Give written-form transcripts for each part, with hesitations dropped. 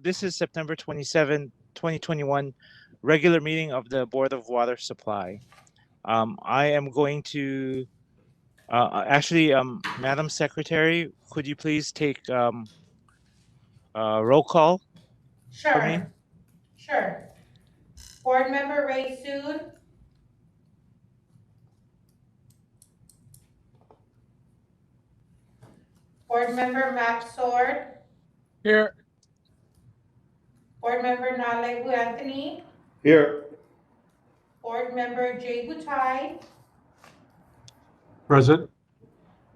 this is September 27, 2021, regular meeting of the Board of Water Supply. I am going to, Madam Secretary, could you please take roll call for me? Sure. Board Member Ray Soon. Board Member Max Sword. Here. Board Member Nalehu Anthony. Here. Board Member Jay Butai. Present.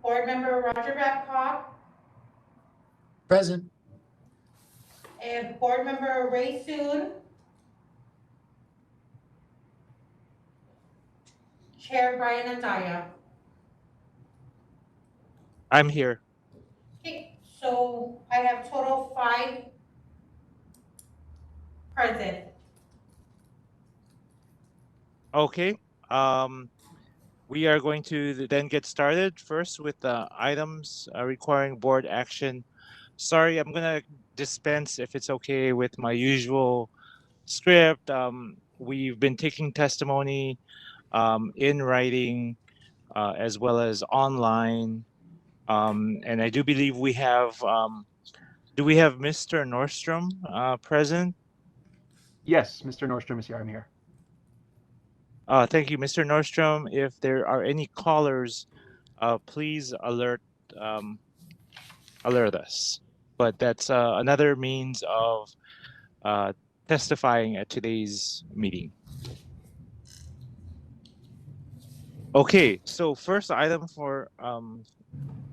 Board Member Roger Babcock. Present. And Board Member Ray Soon. Chair Brian Andaya. I'm here. Okay, so I have total 5 present. Okay. We are going to then get started first with the items requiring board action. Sorry, I'm going to dispense, if it's okay, with my usual script. We've been taking testimony in writing as well as online. And I do believe we have, do we have Mr. Nordstrom present? Yes, Mr. Nordstrom is here. I'm here. Thank you, Mr. Nordstrom. If there are any callers, please alert us. But that's another means of testifying at today's meeting. Okay, so first item for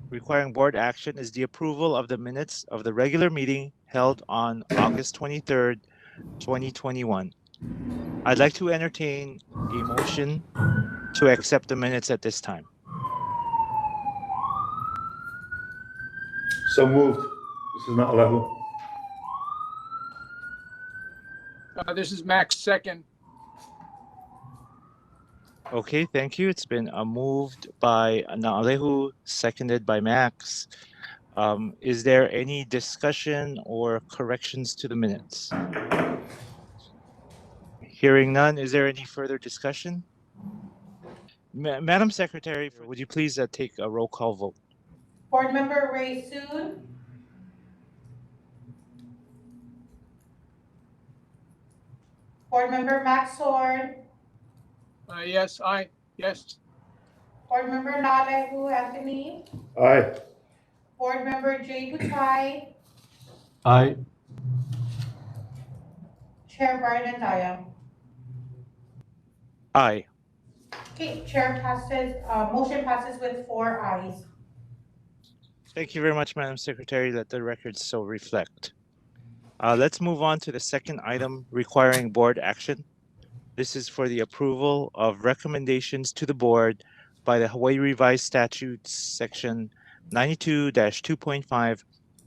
requiring board action is the approval of the minutes of the regular meeting held on August 23rd, 2021. I'd like to entertain a motion to accept the minutes at this time. So moved. This is not level. This is Max, second. Okay, thank you. It's been moved by Naalehu, seconded by Max. Is there any discussion or corrections to the minutes? Hearing none, is there any further discussion? Madam Secretary, would you please take a roll call vote? Board Member Ray Soon. Board Member Max Sword. Yes, aye. Yes. Board Member Nalehu Anthony. Aye. Board Member Jay Butai. Aye. Chair Brian Andaya. Aye. Okay, chair passes, motion passes with 4 ayes. Thank you very much, Madam Secretary. Let the records so reflect. Let's move on to the second item requiring board action. This is for the approval of recommendations to the board by the Hawaii Revised Statutes Section 92-2.5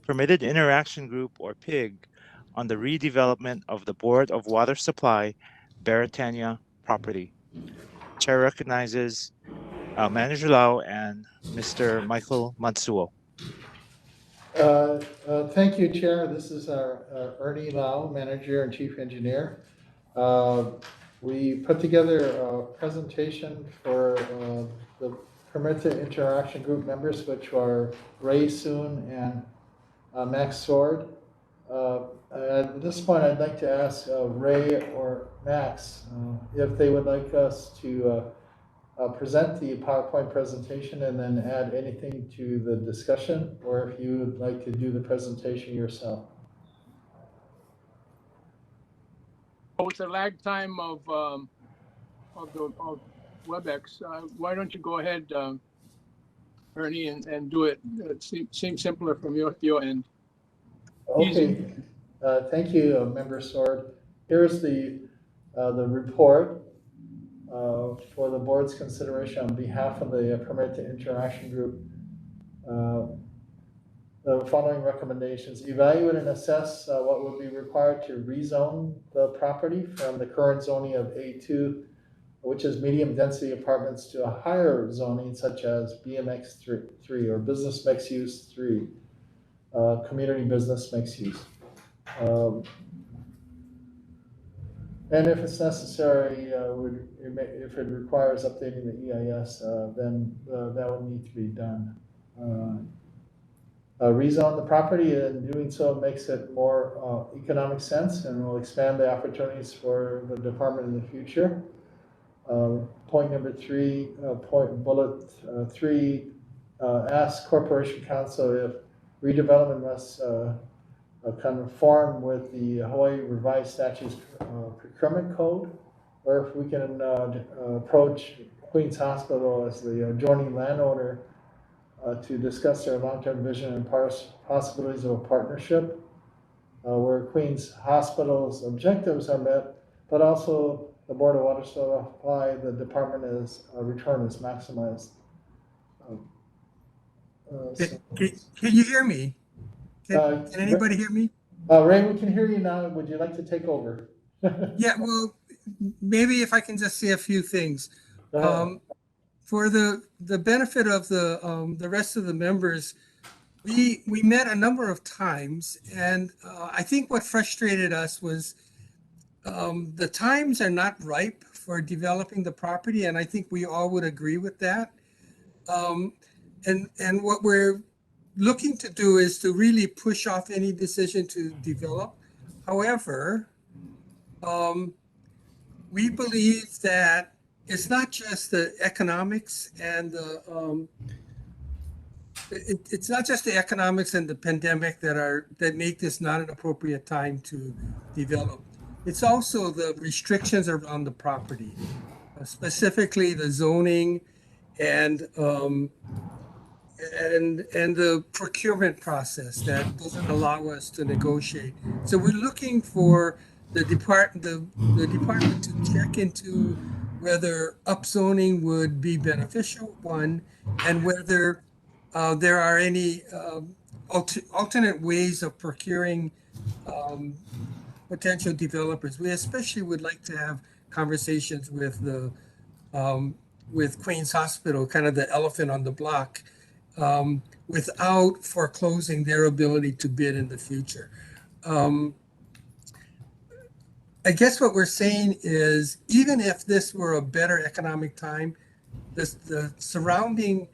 Permitted Interaction Group, or PIG, on the redevelopment of the Board of Water Supply, Baratania property. Chair recognizes Manager Lau and Mr. Michael Matsuo. Thank you, Chair. This is our Ernie Lau, Manager and Chief Engineer. We put together a presentation for the Permitted Interaction Group members, which are Ray Soon and Max Sword. At this point, I'd like to ask Ray or Max if they would like us to present the PowerPoint presentation and then add anything to the discussion, or if you would like to do the presentation yourself. With the lag time of WebEx, why don't you go ahead, Ernie, and do it? It seems simpler from your end. Okay. Thank you, Member Sword. Here's the report for the board's consideration on behalf of the Permitted Interaction Group. The following recommendations: evaluate and assess what would be required to rezone the property from the current zoning of A2, which is medium density apartments, to a higher zoning such as BMX 3 or business mixed use 3, community business mixed use. Um, And if it's necessary, if it requires updating the EIS, then that would need to be done. Rezone the property, and doing so makes it more economic sense and will expand the opportunities for the department in the future. Point number three, bullet three, ask Corporation Council if redevelopment must conform with the Hawaii Revised Statutes Procurement Code, or if we can approach Queens Hospital as the adjoining landowner to discuss their long-term vision and possibilities of a partnership where Queens Hospital's objectives are met, but also the Board of Water Supply, the department return is maximized. Can you hear me? Can anybody hear me? Ray, we can hear you now. Would you like to take over? Yeah, well, maybe if I can just say a few things. For the benefit of the rest of the members, we met a number of times, and I think what frustrated us was the times are not ripe for developing the property, and I think we all would agree with that. And what we're looking to do is to really push off any decision to develop. However, we believe that it's not just the economics and it's not just the economics and the pandemic that make this not an appropriate time to develop. It's also the restrictions around the property, specifically the zoning and the procurement process that doesn't allow us to negotiate. So we're looking for the department to check into whether upzoning would be beneficial, one, and whether there are any alternate ways of procuring potential developers. We especially would like to have conversations with with Queens Hospital, kind of the elephant on the block, without foreclosing their ability to bid in the future. I guess what we're saying is, even if this were a better economic time, the surrounding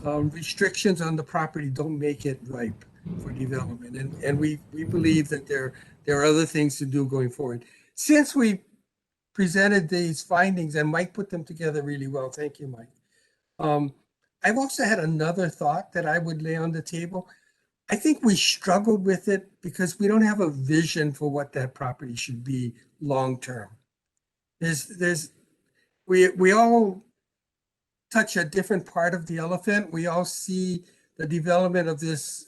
restrictions on the property don't make it ripe for development. And we believe that there are other things to do going forward. Since we presented these findings, and Mike put them together really well, thank you, Mike. I've also had another thought that I would lay on the table. I think we struggled with it because we don't have a vision for what that property should be long-term. We all touch a different part of the elephant. We all see the development of this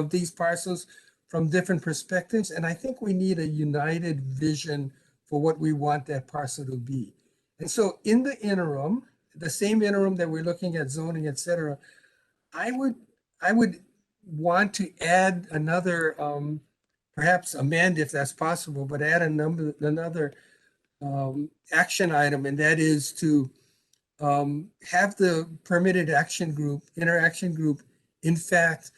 these parcels from different perspectives. And I think we need a united vision for what we want that parcel to be. And so in the interim, the same interim that we're looking at zoning, et cetera, I would want to add another, perhaps amend if that's possible, but add another action item, and that is to have the permitted action group, interaction group, in fact,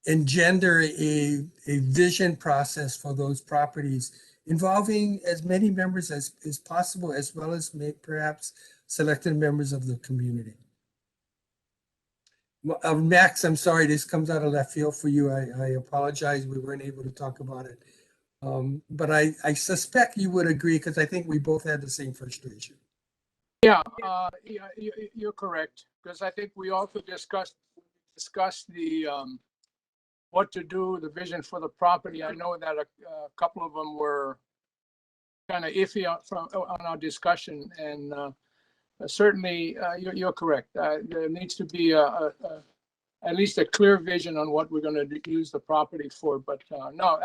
engender a vision process for those properties involving as many members as possible, as well as perhaps selected members of the community. Max, I'm sorry, this comes out of left field for you. I apologize, we weren't able to talk about it. But I suspect you would agree, because I think we both had the same frustration. Yeah, you're correct, because I think we also discussed the what to do, the vision for the property. I know that a couple of them were kind of iffy on our discussion, and certainly you're correct. There needs to be at least a clear vision on what we're going to use the property for. But no,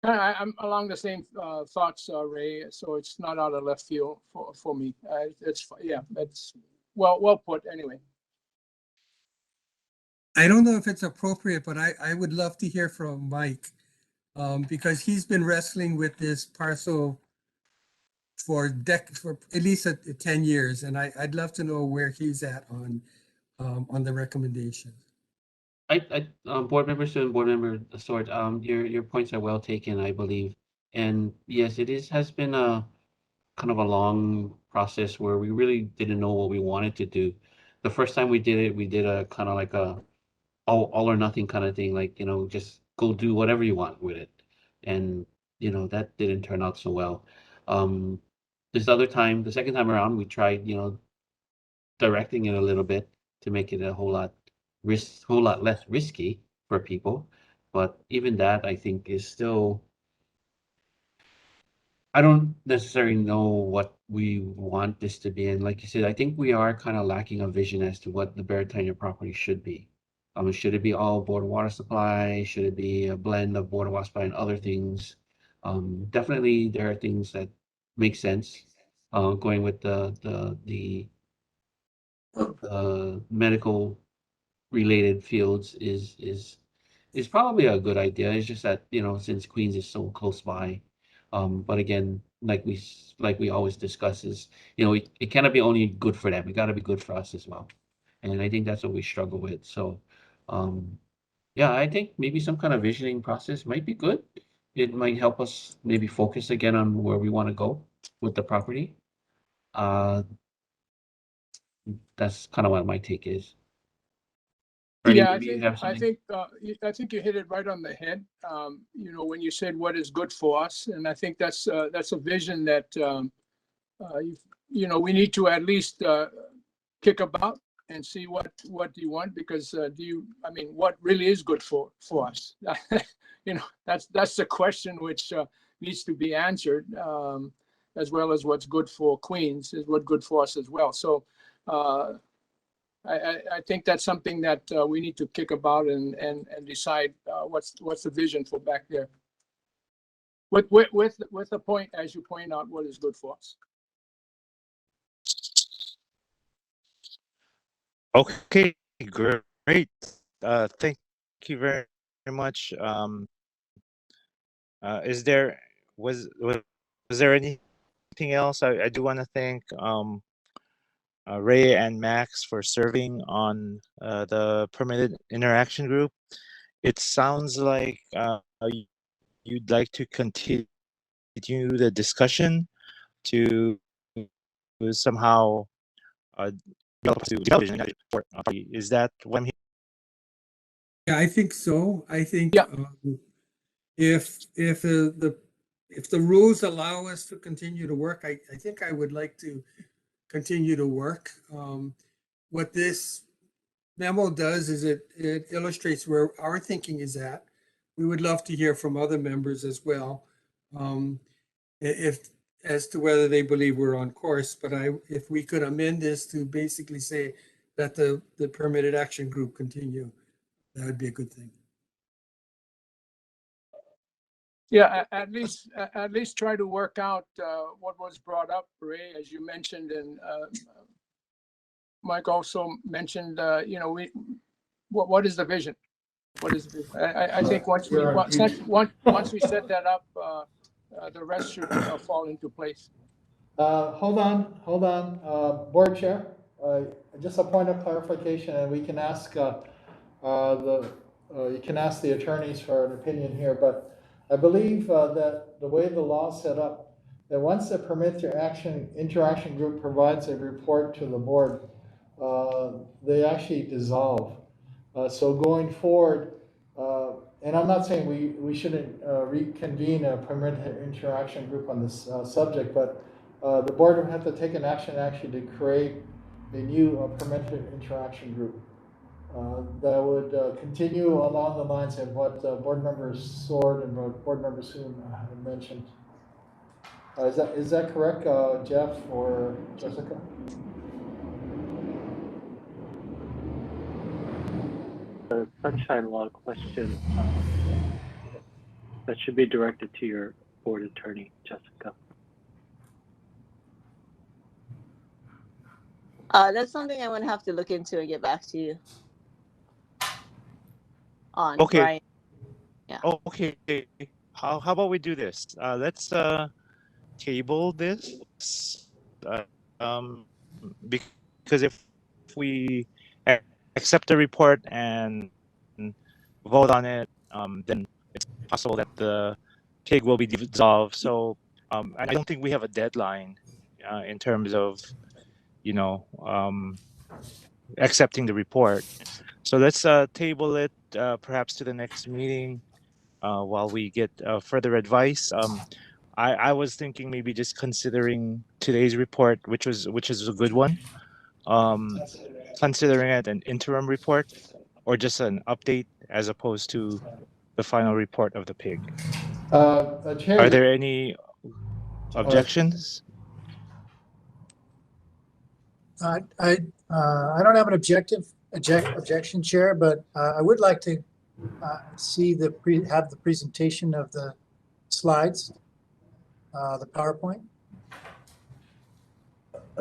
I'm along the same thoughts, Ray. So it's not out of left field for me. It's well put anyway. I don't know if it's appropriate, but I would love to hear from Mike, because he's been wrestling with this parcel for at least 10 years, and I'd love to know where he's at on the recommendations. Board member Sun, board member Sword, your points are well taken, I believe. And yes, has been a kind of a long process where we really didn't know what we wanted to do. The first time we did it, we did a kind of like a all or nothing kind of thing, like, just go do whatever you want with it. And, that didn't turn out so well. Um, the second time around, we tried, directing it a little bit to make it a whole lot less risky for people. But even that, I think, is still, I don't necessarily know what we want this to be. And like you said, I think we are kind of lacking a vision as to what the Baratania property should be. Should it be all board water supply? Should it be a blend of board water supply and other things? Definitely, there are things that make sense. Going with the medical related fields is probably a good idea. It's just that, since Queens is so close by, but again, like we always discuss is, it cannot be only good for them. It got to be good for us as well. And I think that's what we struggle with. So, yeah, I think maybe some kind of visioning process might be good. It might help us maybe focus again on where we want to go with the property. Uh, that's kind of what my take is. Ernie, Yeah, maybe you have something. I think you hit it right on the head. When you said what is good for us, and I think that's a vision that we need to at least kick about and see what do you want, because what really is good for us? That's the question which needs to be answered, as well as what's good for Queens is what good for us as well. So. I think that's something that we need to kick about and decide what's the vision for back there. With the point, as you point out, what is good for us. Okay, great. Thank you very much. Is there was there anything else? I do want to thank Ray and Max for serving on the permitted interaction group. It sounds like you'd like to continue the discussion to somehow develop to television. Is that what I'm hearing? Yeah, I think so. I think Yeah. If the rules allow us to continue to work, I think I would like to continue to work. What this memo does is it illustrates where our thinking is at. We would love to hear from other members as well, if as to whether they believe we're on course. But if we could amend this to basically say that the permitted action group continue, that would be a good thing. Yeah, at least try to work out what was brought up, Ray, as you mentioned, and Mike also mentioned. What is the vision? What is the vision? I think once we set that up, the rest should fall into place. Hold on, Board Chair, just a point of clarification, and we can ask you can ask the attorneys for an opinion here, but I believe that the way the law is set up, that once the interaction group provides a report to the board, they actually dissolve. So going forward, and I'm not saying we shouldn't reconvene a permitted interaction group on this subject, but the board would have to take an action actually to create a new permitted interaction group that would continue along the lines of what board members Sword and board member Soon had mentioned. Is that correct, Jeff or Jessica? The sunshine law question that should be directed to your board attorney, Jessica. That's something I'm gonna have to look into and get back to you on. Okay. Brian. Yeah. Okay. How about we do this? Let's table this, because if we accept the report and vote on it, then it's possible that the PIG will be dissolved. So I don't think we have a deadline in terms of, accepting the report. So let's table it perhaps to the next meeting while we get further advice. I was thinking maybe just considering today's report, which is a good one, considering it an interim report or just an update as opposed to the final report of the PIG. Chair. Are there any objections? I don't have an objection, Chair, but I would like to see have the presentation of the slides, the PowerPoint.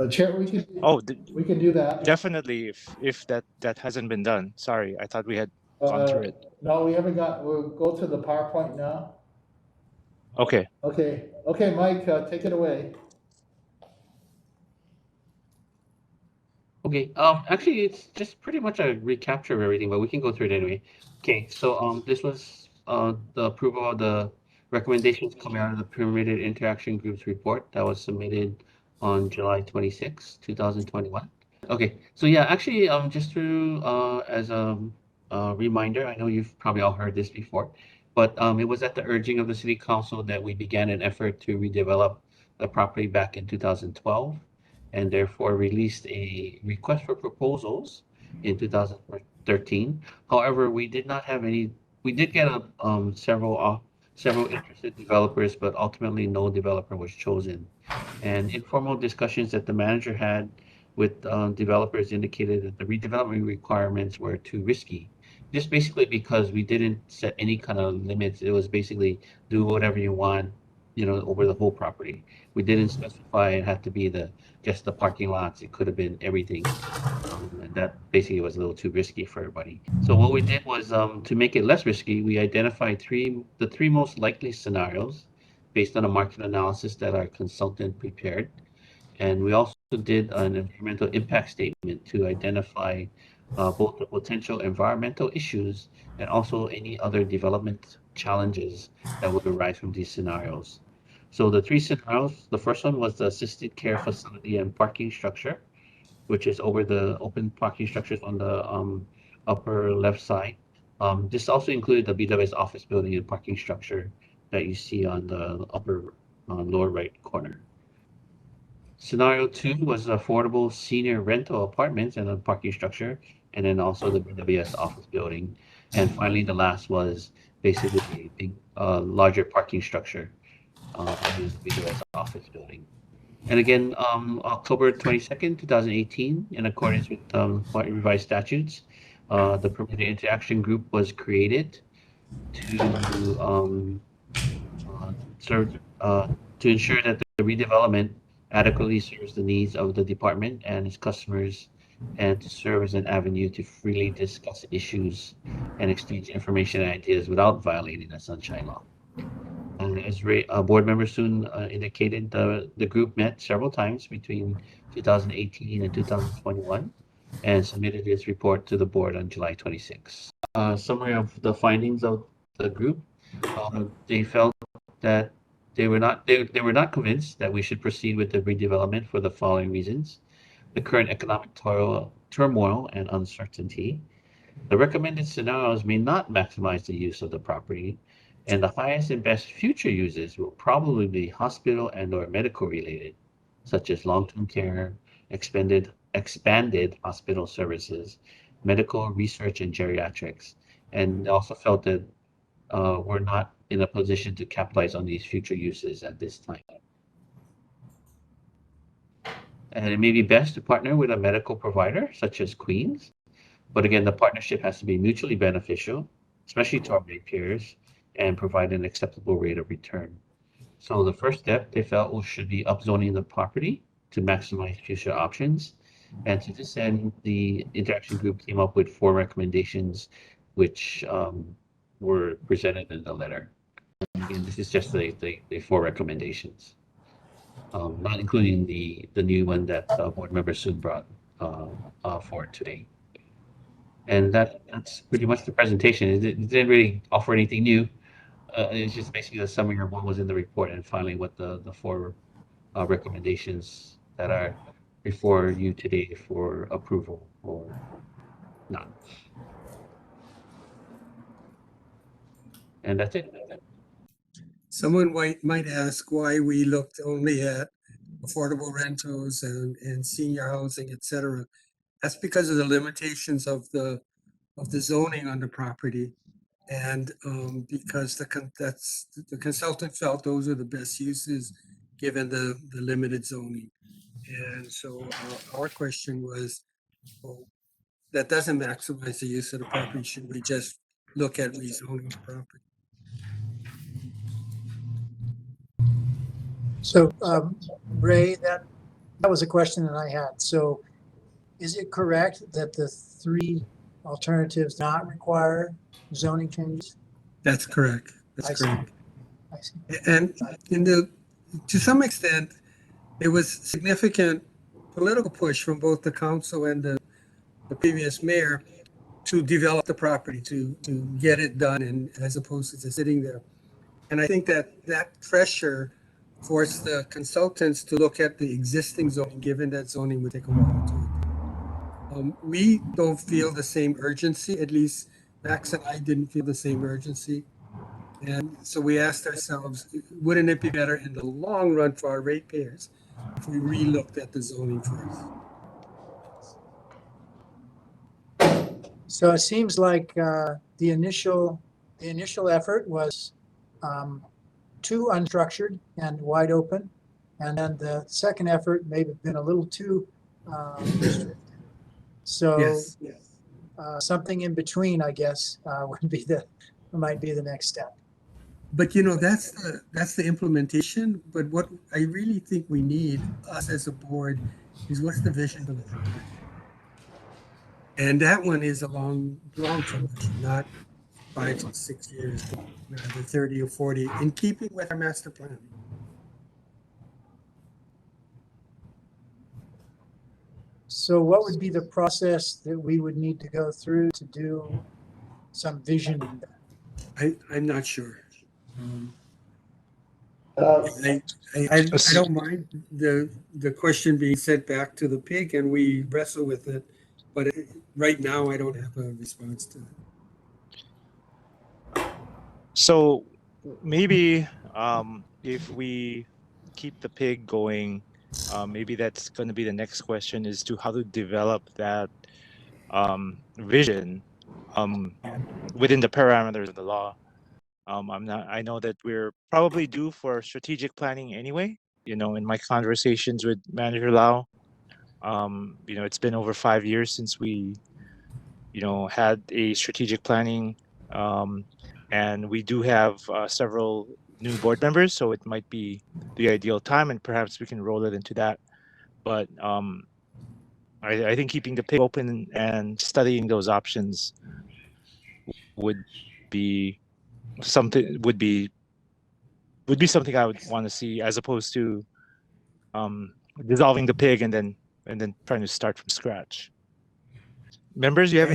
Chair, we can do that. Definitely, if that hasn't been done. Sorry, I thought we had gone through it. No, we haven't got. We'll go to the PowerPoint now. Okay. Okay, Mike, take it away. Okay, actually, it's just pretty much a recapture of everything, but we can go through it anyway. Okay, so this was the approval of the recommendations coming out of the Permitted Interaction Group's report that was submitted on July 26, 2021. Okay, so yeah, actually, just to as a reminder, I know you've probably all heard this before, but it was at the urging of the City Council that we began an effort to redevelop the property back in 2012. And therefore released a request for proposals in 2013. However, we did not have any. We did get several interested developers, but ultimately no developer was chosen. And informal discussions that the manager had with developers indicated that the redevelopment requirements were too risky. Just basically because we didn't set any kind of limits. It was basically do whatever you want, over the whole property. We didn't specify it had to be just the parking lots. It could have been everything. And that basically was a little too risky for everybody. So what we did was to make it less risky, we identified the three most likely scenarios based on a market analysis that our consultant prepared. And we also did an environmental impact statement to identify both the potential environmental issues and also any other development challenges that would arise from these scenarios. So the three scenarios, the first one was the assisted care facility and parking structure, which is over the open parking structures on the upper left side. This also included the BWS office building and parking structure that you see on the upper lower right corner. Scenario 2 was affordable senior rental apartments and a parking structure, and then also the BWS office building. And finally, the last was basically a big, larger parking structure in the BWS office building. And again, October 22nd, 2018, in accordance with revised statutes, the Permitted Interaction Group was created to ensure that the redevelopment adequately serves the needs of the department and its customers, and to serve as an avenue to freely discuss issues and exchange information and ideas without violating the Sunshine Law. And as board member Soon indicated, the group met several times between 2018 and 2021 and submitted its report to the board on July 26. Summary of the findings of the group. They felt that they were not convinced that we should proceed with the redevelopment for the following reasons: the current economic turmoil and uncertainty. The recommended scenarios may not maximize the use of the property, and the highest and best future uses will probably be hospital and or medical related, such as long-term care, expanded hospital services, medical research, and geriatrics. And also felt that we're not in a position to capitalize on these future uses at this time. And it may be best to partner with a medical provider such as Queens. But again, the partnership has to be mutually beneficial, especially to our ratepayers, and provide an acceptable rate of return. So the first step they felt should be upzoning the property to maximize future options. And to this end, the interaction group came up with 4 recommendations, which were presented in the letter. And again, this is just the 4 recommendations, not including the new one that board member Soon brought forward today. And that's pretty much the presentation. It didn't really offer anything new. It's just basically a summary of what was in the report and finally what the four recommendations that are before you today for approval or not. And that's it. Someone might ask why we looked only at affordable rentals and senior housing, et cetera. That's because of the limitations of the zoning on the property. And because the consultant felt those are the best uses given the limited zoning. And so our question was, well, that doesn't maximize the use of the property. Should we just look at rezoning the property? So, Ray, that was a question that I had. So is it correct that the three alternatives not require zoning changes? That's correct. I That's see. correct. I see. And to some extent, there was significant political push from both the council and the previous mayor to develop the property, to get it done, and as opposed to just sitting there. And I think that pressure forced the consultants to look at the existing zoning, given that zoning would take a while to. We don't feel the same urgency, at least Max and I didn't feel the same urgency. And so we asked ourselves, wouldn't it be better in the long run for our ratepayers if we re-looked at the zoning first? So it seems like the initial effort was too unstructured and wide open, and then the second effort may have been a little too restricted. So Yes. something in between, I guess, might be the next step. But that's the implementation. But what I really think we need, us as a board, is what's the vision for the property? And that one is a long-term vision, not 5 to 6 years, but rather 30 or 40, in keeping with our master plan. So what would be the process that we would need to go through to do some visioning? I'm not sure. Uh, I don't mind the question being sent back to the pig and we wrestle with it, but right now I don't have a response to it. So maybe if we keep the pig going, maybe that's going to be the next question, is to how to develop that vision within the parameters of the law. I know that we're probably due for strategic planning anyway. In my conversations with Manager Lau, it's been over 5 years since we, had a strategic planning, and we do have several new board members, so it might be the ideal time, and perhaps we can roll it into that. But I think keeping the pig open and studying those options would be something something I would want to see, as opposed to dissolving the pig and then trying to start from scratch. Members, do you have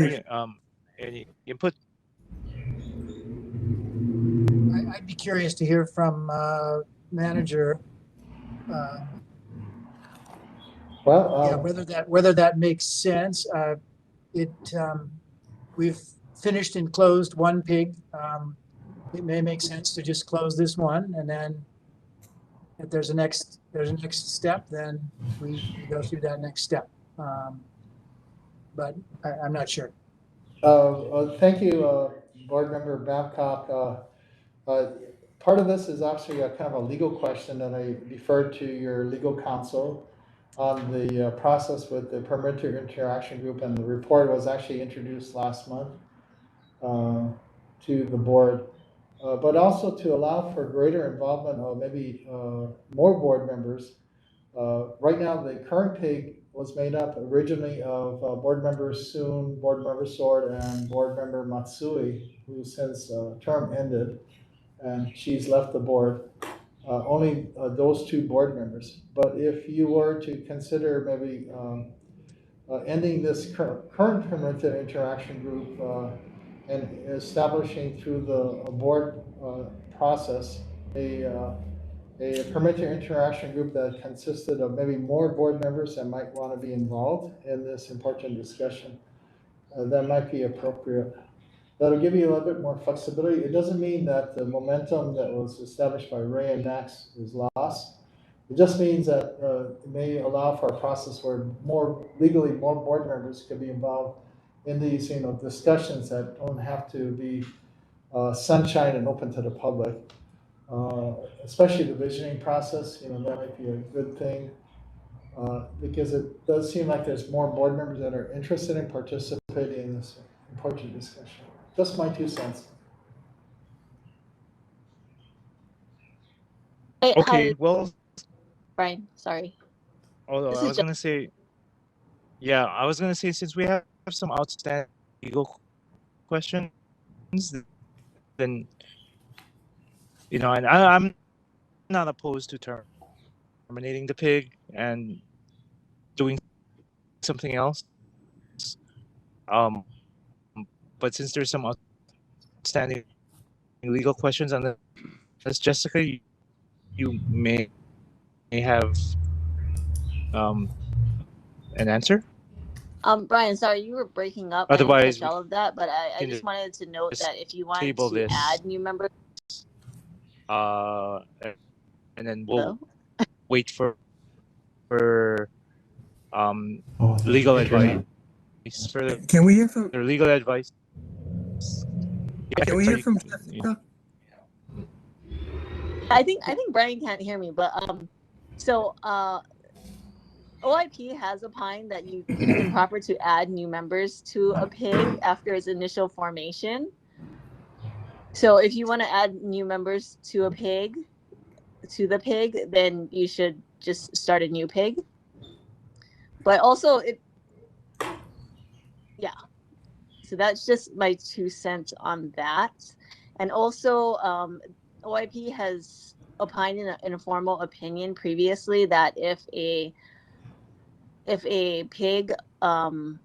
any input? I'd be curious to hear from manager. Whether that makes sense. We've finished and closed one pig. It may make sense to just close this one, and then if there's a next step, then we go through that next step. But I'm not sure. Thank you, Board Member Babcock. Part of this is actually a kind of a legal question that I deferred to your legal counsel on the process with the Perimeter Interaction Group, and the report was actually introduced last month to the board, but also to allow for greater involvement of maybe more board members. Right now, the current pig was made up originally of board member Soon, board member Sword, and board member Matsui, who since term ended, and she's left the board. Only those two board members. But if you were to consider maybe ending this current permitted interaction group and establishing through the board process a permitted interaction group that consisted of maybe more board members that might want to be involved in this important discussion. That might be appropriate. That'll give you a little bit more flexibility. It doesn't mean that the momentum that was established by Ray and Max is lost. It just means that it may allow for a process where legally more board members could be involved in these, discussions that don't have to be sunshine and open to the public. Especially the visioning process, that might be a good thing. Because it does seem like there's more board members that are interested in participating in this important discussion. Just my 2 cents. Hey, Okay, hi, well, Brian. Sorry. although This I is was going to say, yeah, I was going to say, since we have some outstanding legal questions, then, and I'm not opposed to terminating the pig and doing something else. But since there's some outstanding legal questions on this, Jessica, you may have an answer. Brian, sorry, you were breaking up. Otherwise, I didn't catch we all of that, but I can just wanted to note just that if you wanted table to this. add new members, And then we'll Hello? wait for legal advice. Can we hear from? Legal advice. Can we hear from Jessica? I think Brian can't hear me, but so OIP has opined that it is improper to add new members to a PIG after its initial formation. So if you want to add new members to a PIG, then you should just start a new PIG. But also so that's just my 2 cents on that. And also OIP has opined in a formal opinion previously that if a PIG operates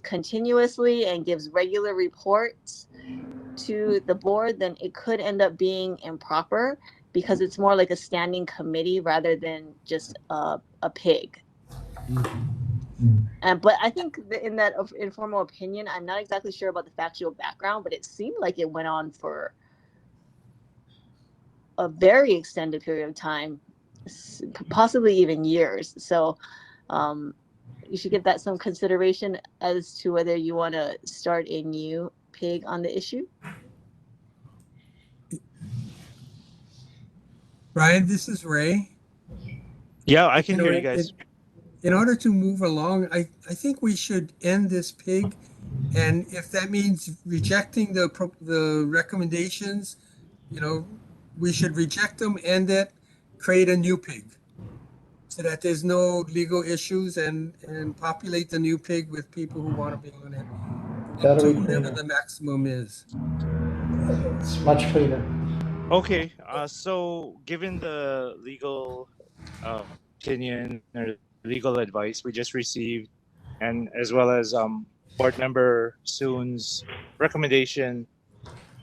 continuously and gives regular reports to the board, then it could end up being improper because it's more like a standing committee rather than just a PIG. But I think in that informal opinion, I'm not exactly sure about the factual background, but it seemed like it went on for a very extended period of time, possibly even years. So you should give that some consideration as to whether you want to start a new PIG on the issue. Brian, this is Ray. Yeah, I can hear you guys. In order to move along, I think we should end this PIG, and if that means rejecting the recommendations, we should reject them, end it, create a new PIG, so that there's no legal issues, and populate the new PIG with people who want to be on it, up to whatever the maximum is. It's much cleaner. Okay, so given the legal opinion or legal advice we just received, and as well as board member Soon's recommendation,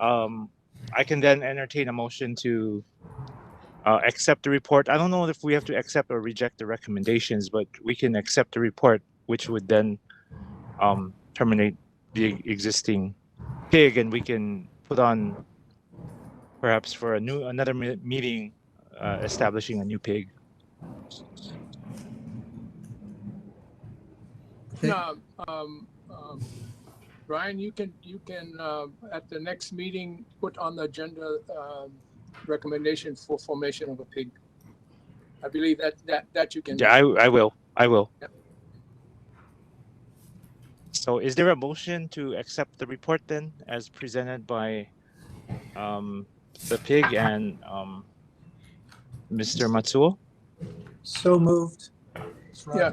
I can then entertain a motion to accept the report. I don't know if we have to accept or reject the recommendations, but we can accept the report, which would then terminate the existing PIG, and we can put on perhaps for another meeting establishing a new PIG. Brian, you can at the next meeting put on the agenda recommendation for formation of a PIG. I believe that you can. Yeah, I will. Yep. So is there a motion to accept the report then as presented by the PIG and Mr. Matsuo? So moved. Yeah,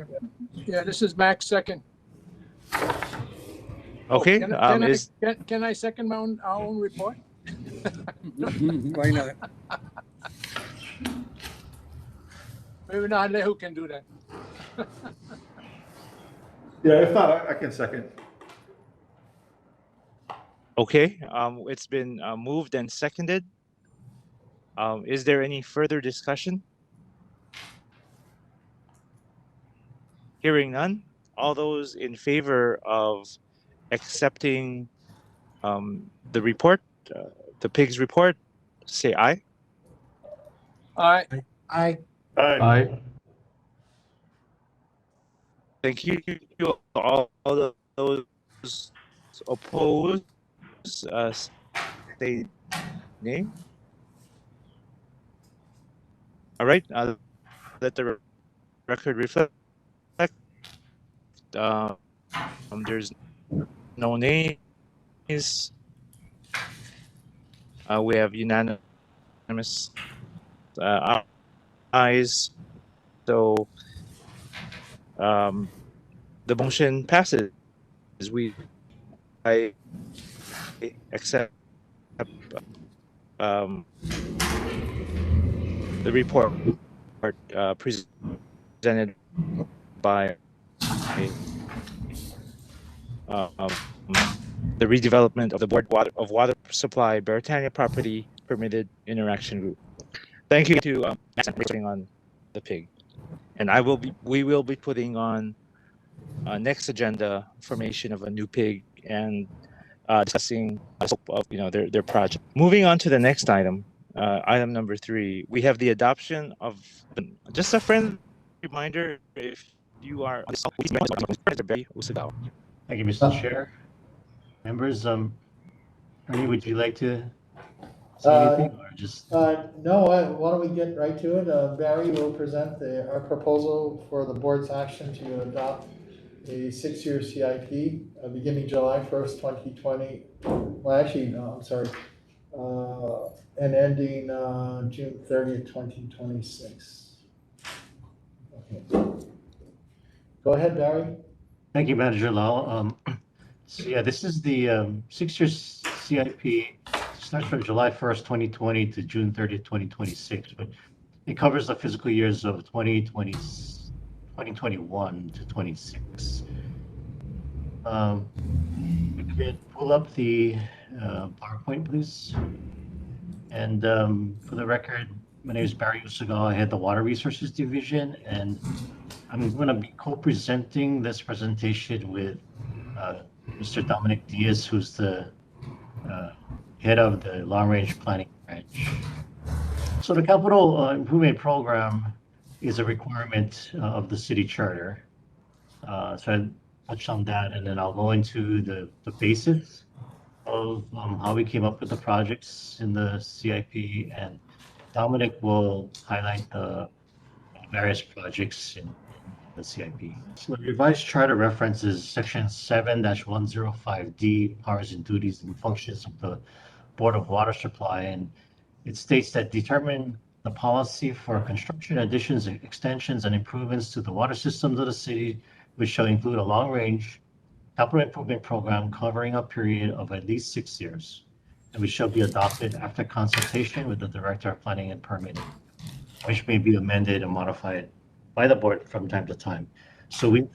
this is Max second. Okay. Can I second our own report? Why not? Maybe not. Who can do that? Yeah, if not, I can second. Okay, it's been moved and seconded. Is there any further discussion? Hearing none, all those in favor of accepting the report, the PIG's report, say aye. Aye. I, Aye. Thank you. All those opposed, say nay. All right, let the record reflect. There's no nays. We have unanimous ayes. So the motion passes. I accept the report presented by the redevelopment of the Board of Water Supply Beretania Property Permitted Interaction Group. Thank you to putting on the PIG, and we will be putting on next agenda formation of a new PIG and discussing the scope of their project. Moving on to the next item, item number 3, we have the adoption of just a friendly reminder if you are on Thank you, Mr. Chair. Members, Ernie, would you like to say anything or just? No, why don't we get right to it? Barry will present our proposal for the board's action to adopt a 6-year CIP beginning July 1st, 2020. Well, actually, no, I'm sorry. And ending June 30th, 2026. Okay. Go ahead, Barry. Thank you, Manager Lau. So yeah, this is the 6-year CIP. Starts from July 1st, 2020 to June 30th, 2026. But it covers the fiscal years of 2021 to 26. You could pull up the PowerPoint, please. And for the record, my name is Barry Usugawa. I head the Water Resources Division, and I'm going to be co-presenting this presentation with Mr. Dominic Diaz, who's the head of the Long Range Planning Branch. So the Capital Improvement Program is a requirement of the city charter. So I touched on that, and then I'll go into the basics of how we came up with the projects in the CIP, and Dominic will highlight the various projects in the CIP. So the revised charter references section 7-105D, powers and duties and functions of the Board of Water Supply, and it states that determine the policy for construction, additions, extensions, and improvements to the water systems of the city, which shall include a long-range capital improvement program covering a period of at least 6 years, and which shall be adopted after consultation with the Director of Planning and Permitting, which may be amended and modified by the board from time to time. So we've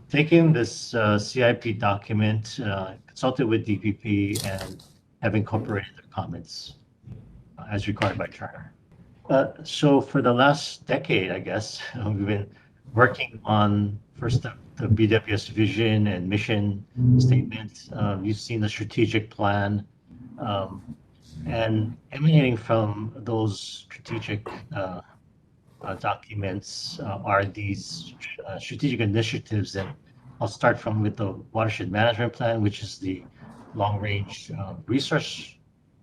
taken this CIP document, consulted with DPP, and have incorporated their comments as required by charter. So for the last decade, I guess, we've been working on first the BWS vision and mission statement. You've seen the strategic plan, and emanating from those strategic documents are these strategic initiatives that I'll start from with the Watershed Management Plan, which is the long-range resource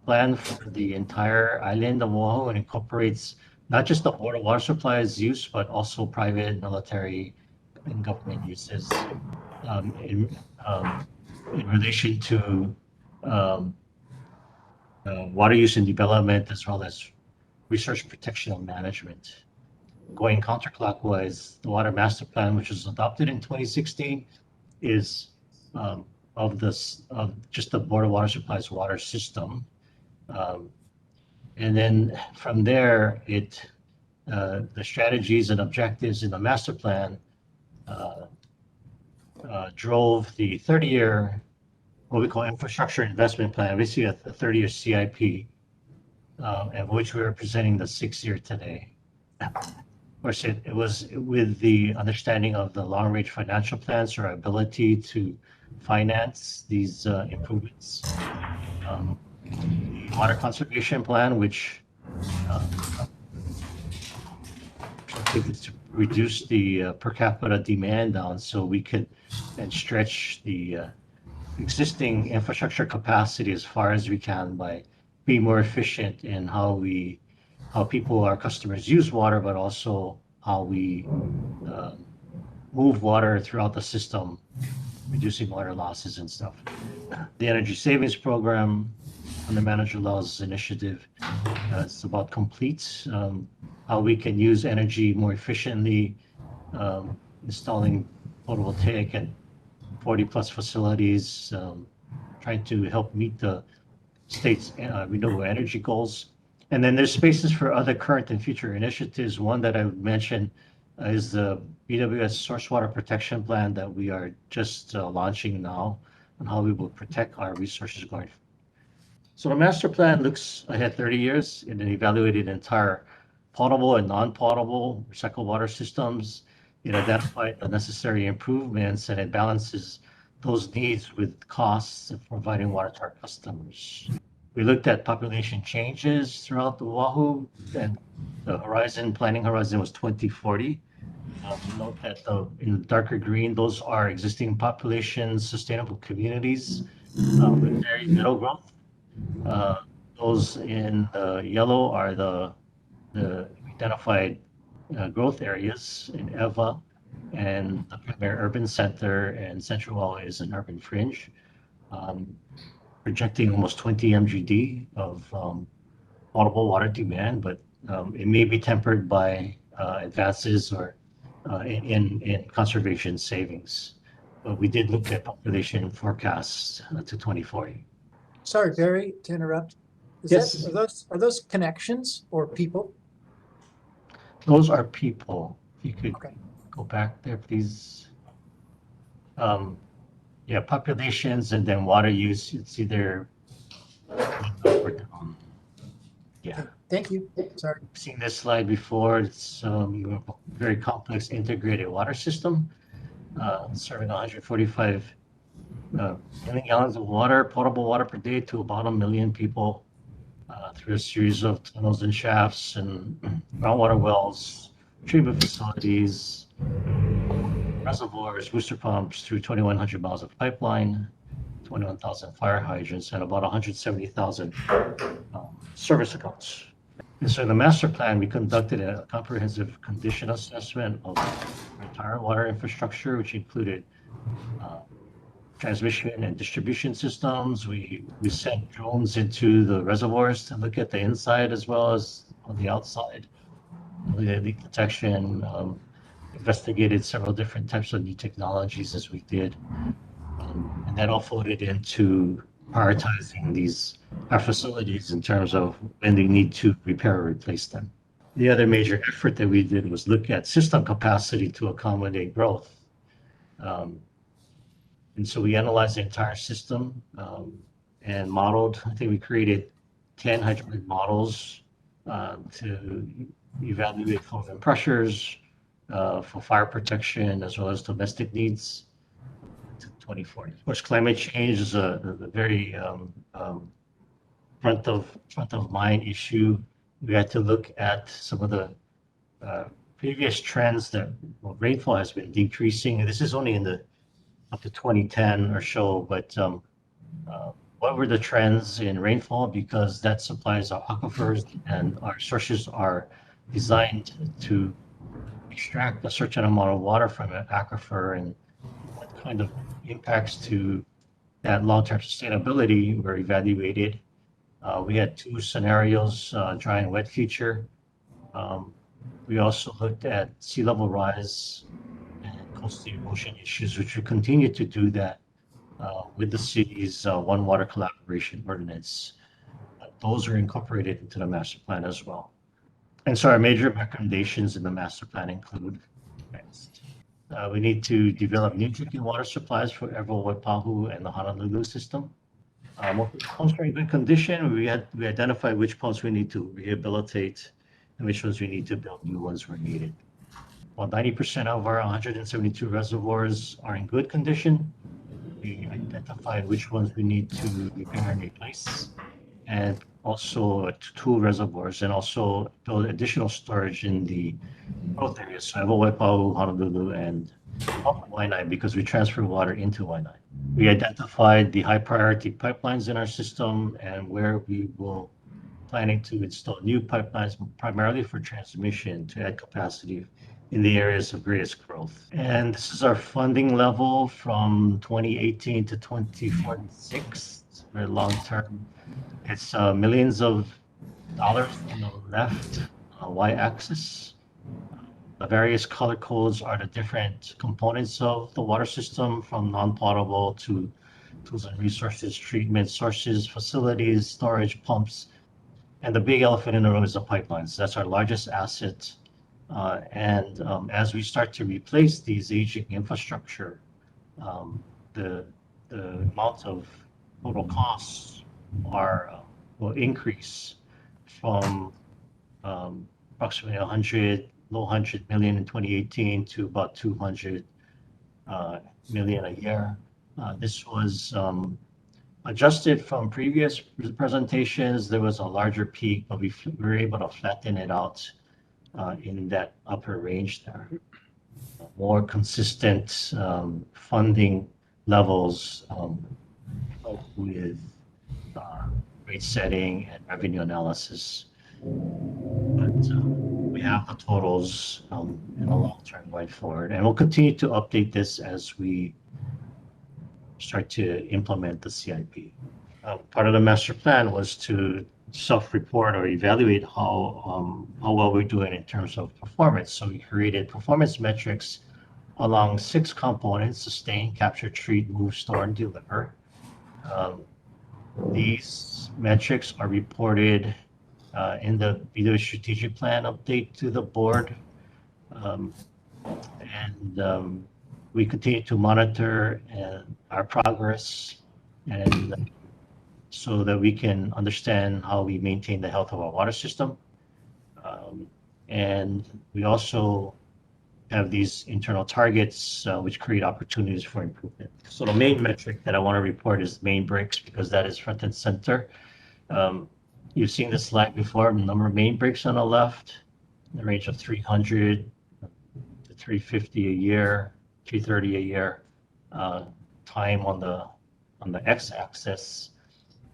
plan for the entire island of Oahu, and incorporates not just the Board of Water Supply's use, but also private, military, and government uses in relation to water use and development, as well as resource protection and management. Going counterclockwise, the Water Master Plan, which was adopted in 2016, is of just the Board of Water Supply's water system. And then from there, the strategies and objectives in the master plan drove the 30-year, what we call infrastructure investment plan, basically a 30-year CIP, and which we are presenting the 6-year today. Of course, it was with the understanding of the long-range financial plans, our ability to finance these improvements. The water conservation plan, which to reduce the per capita demand down so we could and stretch the existing infrastructure capacity as far as we can by being more efficient in how people, our customers, use water, but also how we move water throughout the system, reducing water losses and stuff. The energy savings program under Manager Law's initiative, it's about complete, how we can use energy more efficiently, installing photovoltaic and 40+ facilities, trying to help meet the state's renewable energy goals. And then there's spaces for other current and future initiatives. One that I would mention is the BWS Source Water Protection Plan that we are just launching now, and how we will protect our resources going forward. So the master plan looks ahead 30 years and then evaluated entire potable and non-potable recycled water systems. It identified the necessary improvements, and it balances those needs with costs of providing water to our customers. We looked at population changes throughout the Oahu, and the planning horizon was 2040. Note that in the darker green, those are existing populations, sustainable communities with very little growth. Those in yellow are the identified growth areas in Eva, and the primary urban center and Central Oahu is an urban fringe, projecting almost 20 MGD of potable water demand, but it may be tempered by advances or in conservation savings. But we did look at population forecasts to 2040. Sorry, Barry, to interrupt. Yes. Are those connections or people? Those are people. If you could Okay. go back there, please. Yeah, populations and then water use. It's either up or down. Yeah. Thank you. Sorry. I've seen this slide before. It's a very complex integrated water system serving 145 million gallons of water, potable water per day to about 1 million people through a series of tunnels and shafts and groundwater wells, treatment facilities, reservoirs, booster pumps through 2,100 miles of pipeline, 21,000 fire hydrants, and about 170,000 service accounts. And so in the master plan, we conducted a comprehensive condition assessment of our entire water infrastructure, which included transmission and distribution systems. We sent drones into the reservoirs to look at the inside as well as on the outside, leak detection, investigated several different types of new technologies as we did. And that all folded into prioritizing our facilities in terms of when they need to repair or replace them. The other major effort that we did was look at system capacity to accommodate growth. And so we analyzed the entire system and modeled. I think we created 10 hydraulic models to evaluate flows and pressures for fire protection as well as domestic needs to 2040. Of course, climate change is a very front of mind issue. We had to look at some of the previous trends that rainfall has been decreasing. And this is only up to 2010 or so, but what were the trends in rainfall? Because that supplies our aquifers, and our sources are designed to extract a certain amount of water from an aquifer, and what kind of impacts to that long-term sustainability were evaluated. We had 2 scenarios, dry and wet future. We also looked at sea level rise and coastal erosion issues, which we continue to do that with the city's One Water Collaboration Ordinance. Those are incorporated into the master plan as well. And so our major recommendations in the master plan include We need to develop new drinking water supplies for Waipahu and the Honolulu system. Most of the pumps are in good condition. We identify which pumps we need to rehabilitate and which ones we need to build new ones where needed. While 90% of our 172 reservoirs are in good condition, we identified which ones we need to repair and replace, and also 2 reservoirs, and also build additional storage in the growth areas. So Waipahu, Honolulu, and Waianae, because we transfer water into Waianae. We identified the high priority pipelines in our system and where we will planning to install new pipelines, primarily for transmission to add capacity in the areas of greatest growth. And this is our funding level from 2018 to 2046. It's very long term. It's millions of dollars on the left y-axis. The various color codes are the different components of the water system, from non-potable to tools and resources, treatment sources, facilities, storage, pumps. And the big elephant in the room is the pipelines. That's our largest asset. As we start to replace these aging infrastructure, the amount of total costs will increase from approximately low 100 million in 2018 to about 200 million a year. This was adjusted from previous presentations. There was a larger peak, but we were able to flatten it out in that upper range there. More consistent funding levels with rate setting and revenue analysis. But we have the totals in the long term going forward, and we'll continue to update this as we start to implement the CIP. Part of the master plan was to self-report or evaluate how well we're doing in terms of performance. So we created performance metrics along 6 components: sustain, capture, treat, move, store, and deliver. These metrics are reported in the BWS strategic plan update to the board. We continue to monitor our progress, and so that we can understand how we maintain the health of our water system. And we also have these internal targets which create opportunities for improvement. So the main metric that I want to report is main breaks, because that is front and center. You've seen this slide before. The number of main breaks on the left, in the range of 300 to 350 a year, 330 a year. Time on the x-axis.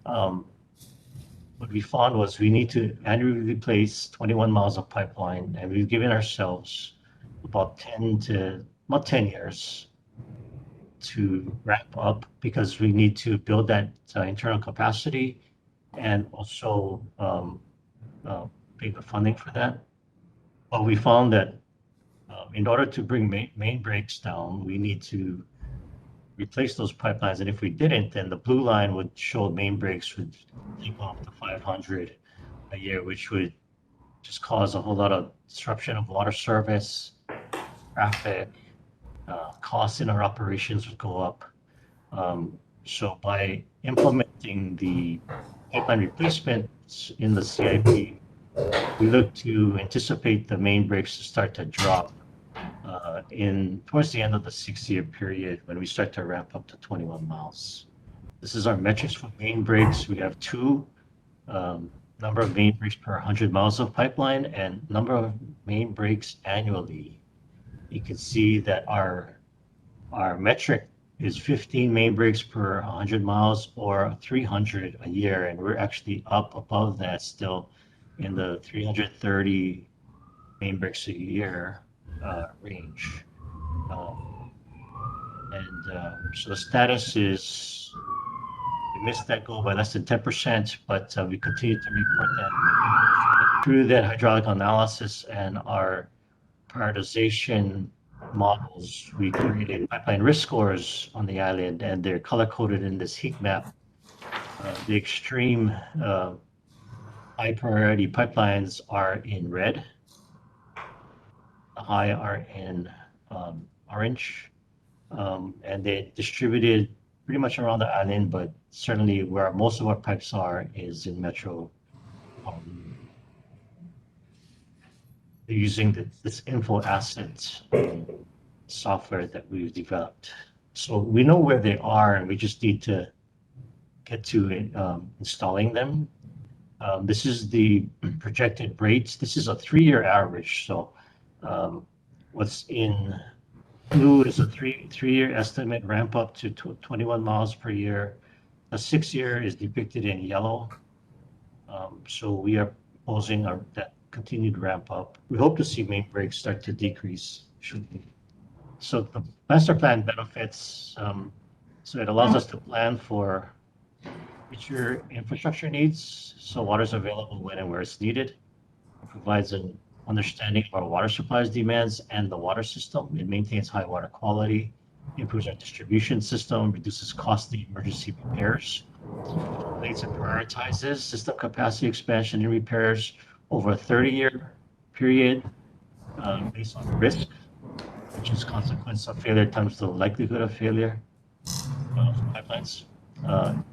What we found was we need to annually replace 21 miles of pipeline, and we've given ourselves about 10 years to wrap up, because we need to build that internal capacity and also pay the funding for that. But we found that in order to bring main breaks down, we need to replace those pipelines. And if we didn't, then the blue line would show main breaks would take off to 500 a year, which would just cause a whole lot of disruption of water service, traffic, costs in our operations would go up. So by implementing the pipeline replacements in the CIP, we look to anticipate the main breaks to start to drop towards the end of the 6-year period, when we start to ramp up to 21 miles. This is our metrics for main breaks. We have 2, number of main breaks per 100 miles of pipeline and number of main breaks annually. You can see that our metric is 15 main breaks per 100 miles, or 300 a year, and we're actually up above that, still in the 330 main breaks a year range. So the status is we missed that goal by less than 10%, but we continue to report that. Through that hydraulic analysis and our prioritization models, we created pipeline risk scores on the island, and they're color-coded in this heat map. The extreme high priority pipelines are in red. The high are in orange. And they distributed pretty much around the island, but certainly where most of our pipes are is in Metro Honolulu. They're using this info asset software that we've developed. So we know where they are, and we just need to get to installing them. This is the projected rates. This is a 3-year average. So what's in blue is a three-year estimate ramp up to 21 miles per year. A 6-year is depicted in yellow. So we are proposing that continued ramp up. We hope to see main breaks start to decrease shortly. So the master plan benefits, so it allows us to plan for future infrastructure needs, so water is available when and where it's needed. It provides an understanding of our water supplies demands and the water system. It maintains high water quality, improves our distribution system, reduces costly emergency repairs, regulates and prioritizes system capacity expansion and repairs over a 30-year period based on risk, which is consequence of failure times the likelihood of failure of pipelines. So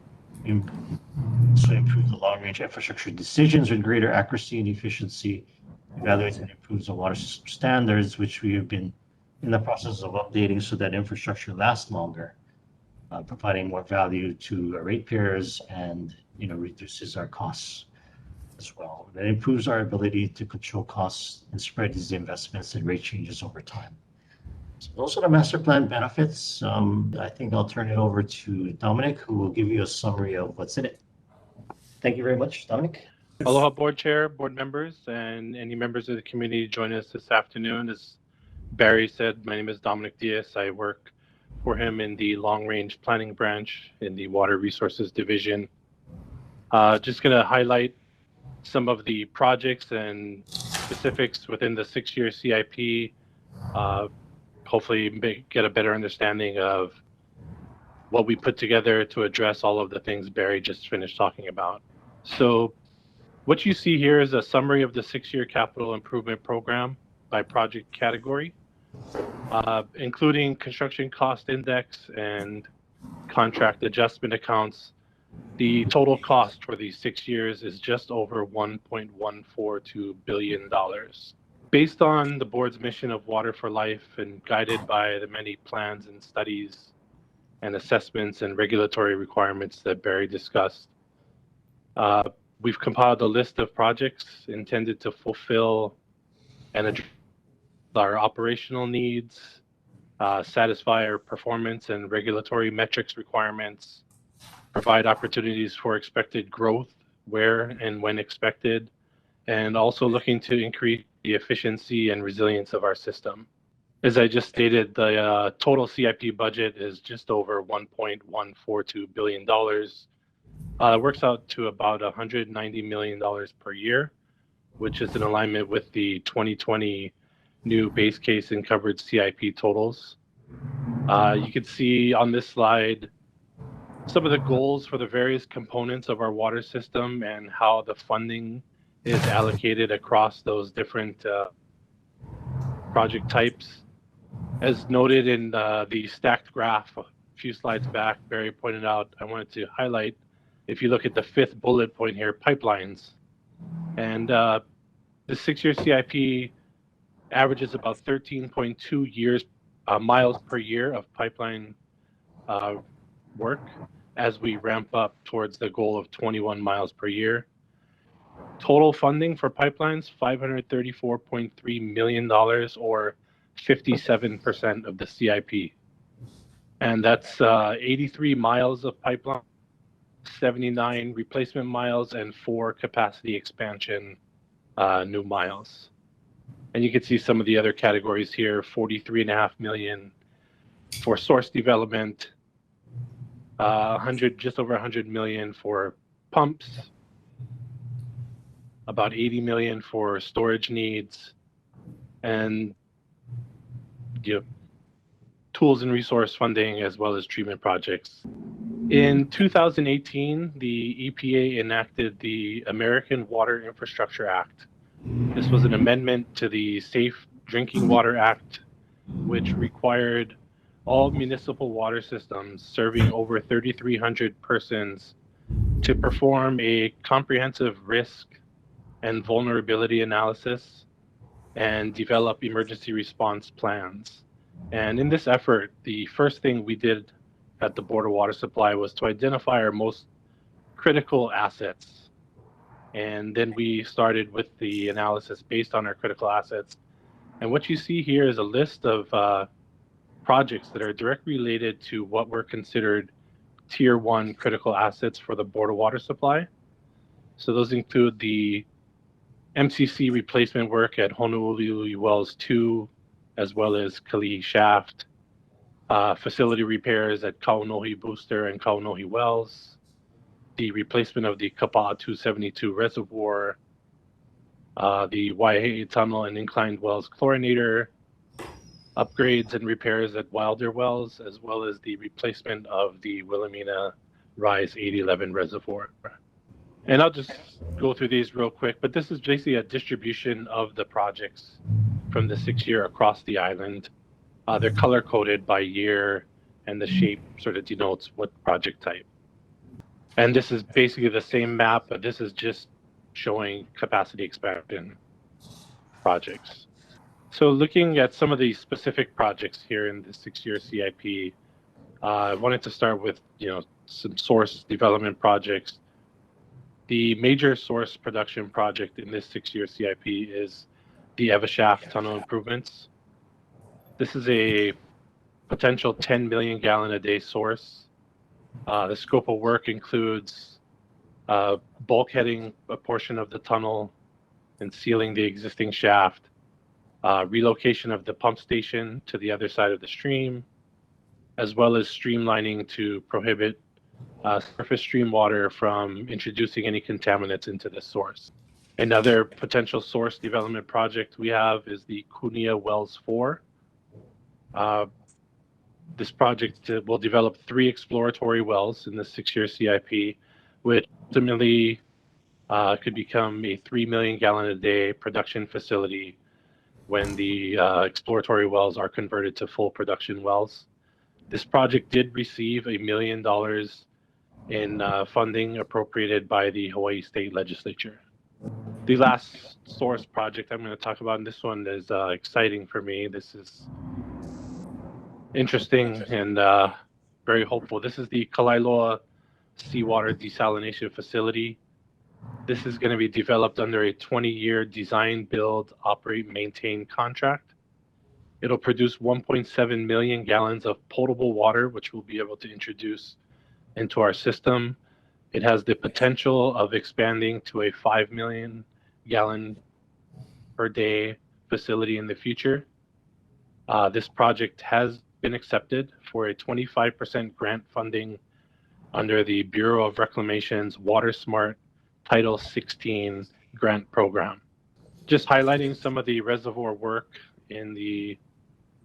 improve the long-range infrastructure decisions with greater accuracy and efficiency, evaluates and improves the water system standards, which we have been in the process of updating so that infrastructure lasts longer, providing more value to our ratepayers and reduces our costs as well. That improves our ability to control costs and spread these investments and rate changes over time. So those are the master plan benefits. I think I'll turn it over to Dominic, who will give you a summary of what's in it. Thank you very much, Dominic. Aloha, board chair, board members, and any members of the community joining us this afternoon. As Barry said, my name is Dominic Diaz. I work for him in the long range planning branch in the Water Resources Division. Just going to highlight some of the projects and specifics within the 6-year CIP. Hopefully get a better understanding of what we put together to address all of the things Barry just finished talking about. So what you see here is a summary of the 6-year capital improvement program by project category, including construction cost index and contract adjustment accounts. The total cost for these 6 years is just over $1.142 billion. Based on the board's mission of Water for Life and guided by the many plans and studies and assessments and regulatory requirements that Barry discussed, we've compiled a list of projects intended to fulfill and address our operational needs, satisfy our performance and regulatory metrics requirements, provide opportunities for expected growth where and when expected, and also looking to increase the efficiency and resilience of our system. As I just stated, the total CIP budget is just over $1.142 billion. It works out to about $190 million per year, which is in alignment with the 2020 new base case and covered CIP totals. You can see on this slide some of the goals for the various components of our water system and how the funding is allocated across those different project types. As noted in the stacked graph a few slides back, Barry pointed out, I wanted to highlight, if you look at the 5th bullet point here, pipelines. And the 6-year CIP averages about 13.2 miles per year of pipeline work as we ramp up towards the goal of 21 miles per year. Total funding for pipelines, $534.3 million, or 57% of the CIP. And that's 83 miles of pipeline, 79 replacement miles, and 4 capacity expansion new miles. And you can see some of the other categories here, $43.5 million for source development, just over $100 million for pumps, about $80 million for storage needs, and tools and resource funding, as well as treatment projects. In 2018, the EPA enacted the American Water Infrastructure Act. This was an amendment to the Safe Drinking Water Act which required all municipal water systems serving over 3,300 persons to perform a comprehensive risk and vulnerability analysis and develop emergency response plans. And in this effort, the first thing we did at the Board of Water Supply was to identify our most critical assets. And then we started with the analysis based on our critical assets. And what you see here is a list of projects that are directly related to what were considered Tier 1 critical assets for the Board of Water Supply. So those include the MCC replacement work at Honolulu Wells 2, as well as Kalaeloa Shaft, facility repairs at Kaunohi Booster and Kaunohi Wells, the replacement of the Kappa 272 Reservoir, the Waihe'i Tunnel and Inclined Wells Chlorinator, upgrades and repairs at Wilder Wells, as well as the replacement of the Wilhelmina Rise 811 Reservoir. And I'll just go through these real quick, but this is basically a distribution of the projects from the 6-year across the island. They're color-coded by year, and the shape sort of denotes what project type. And this is basically the same map, but this is just showing capacity expansion projects. So looking at some of the specific projects here in the 6-year CIP, I wanted to start with some source development projects. The major source production project in this 6-year CIP is the Evashaf tunnel improvements. This is a potential 10 million gallon a day source. The scope of work includes bulkheading a portion of the tunnel and sealing the existing shaft, relocation of the pump station to the other side of the stream, as well as streamlining to prohibit surface stream water from introducing any contaminants into the source. Another potential source development project we have is the Kunia Wells 4. This project will develop 3 exploratory wells in the 6-year CIP, which ultimately could become a 3 million gallon a day production facility when the exploratory wells are converted to full production wells. This project did receive $1 million in funding appropriated by the Hawaii State Legislature. The last source project I'm going to talk about, and this one is exciting for me. This is interesting and very hopeful. This is the Kalaeloa Seawater Desalination Facility. This is going to be developed under a 20-year design, build, operate, maintain contract. It'll produce 1.7 million gallons of potable water, which we'll be able to introduce into our system. It has the potential of expanding to a 5 million gallon per day facility in the future. This project has been accepted for a 25% grant funding under the Bureau of Reclamation's Water Smart Title 16 grant program. Just highlighting some of the reservoir work in the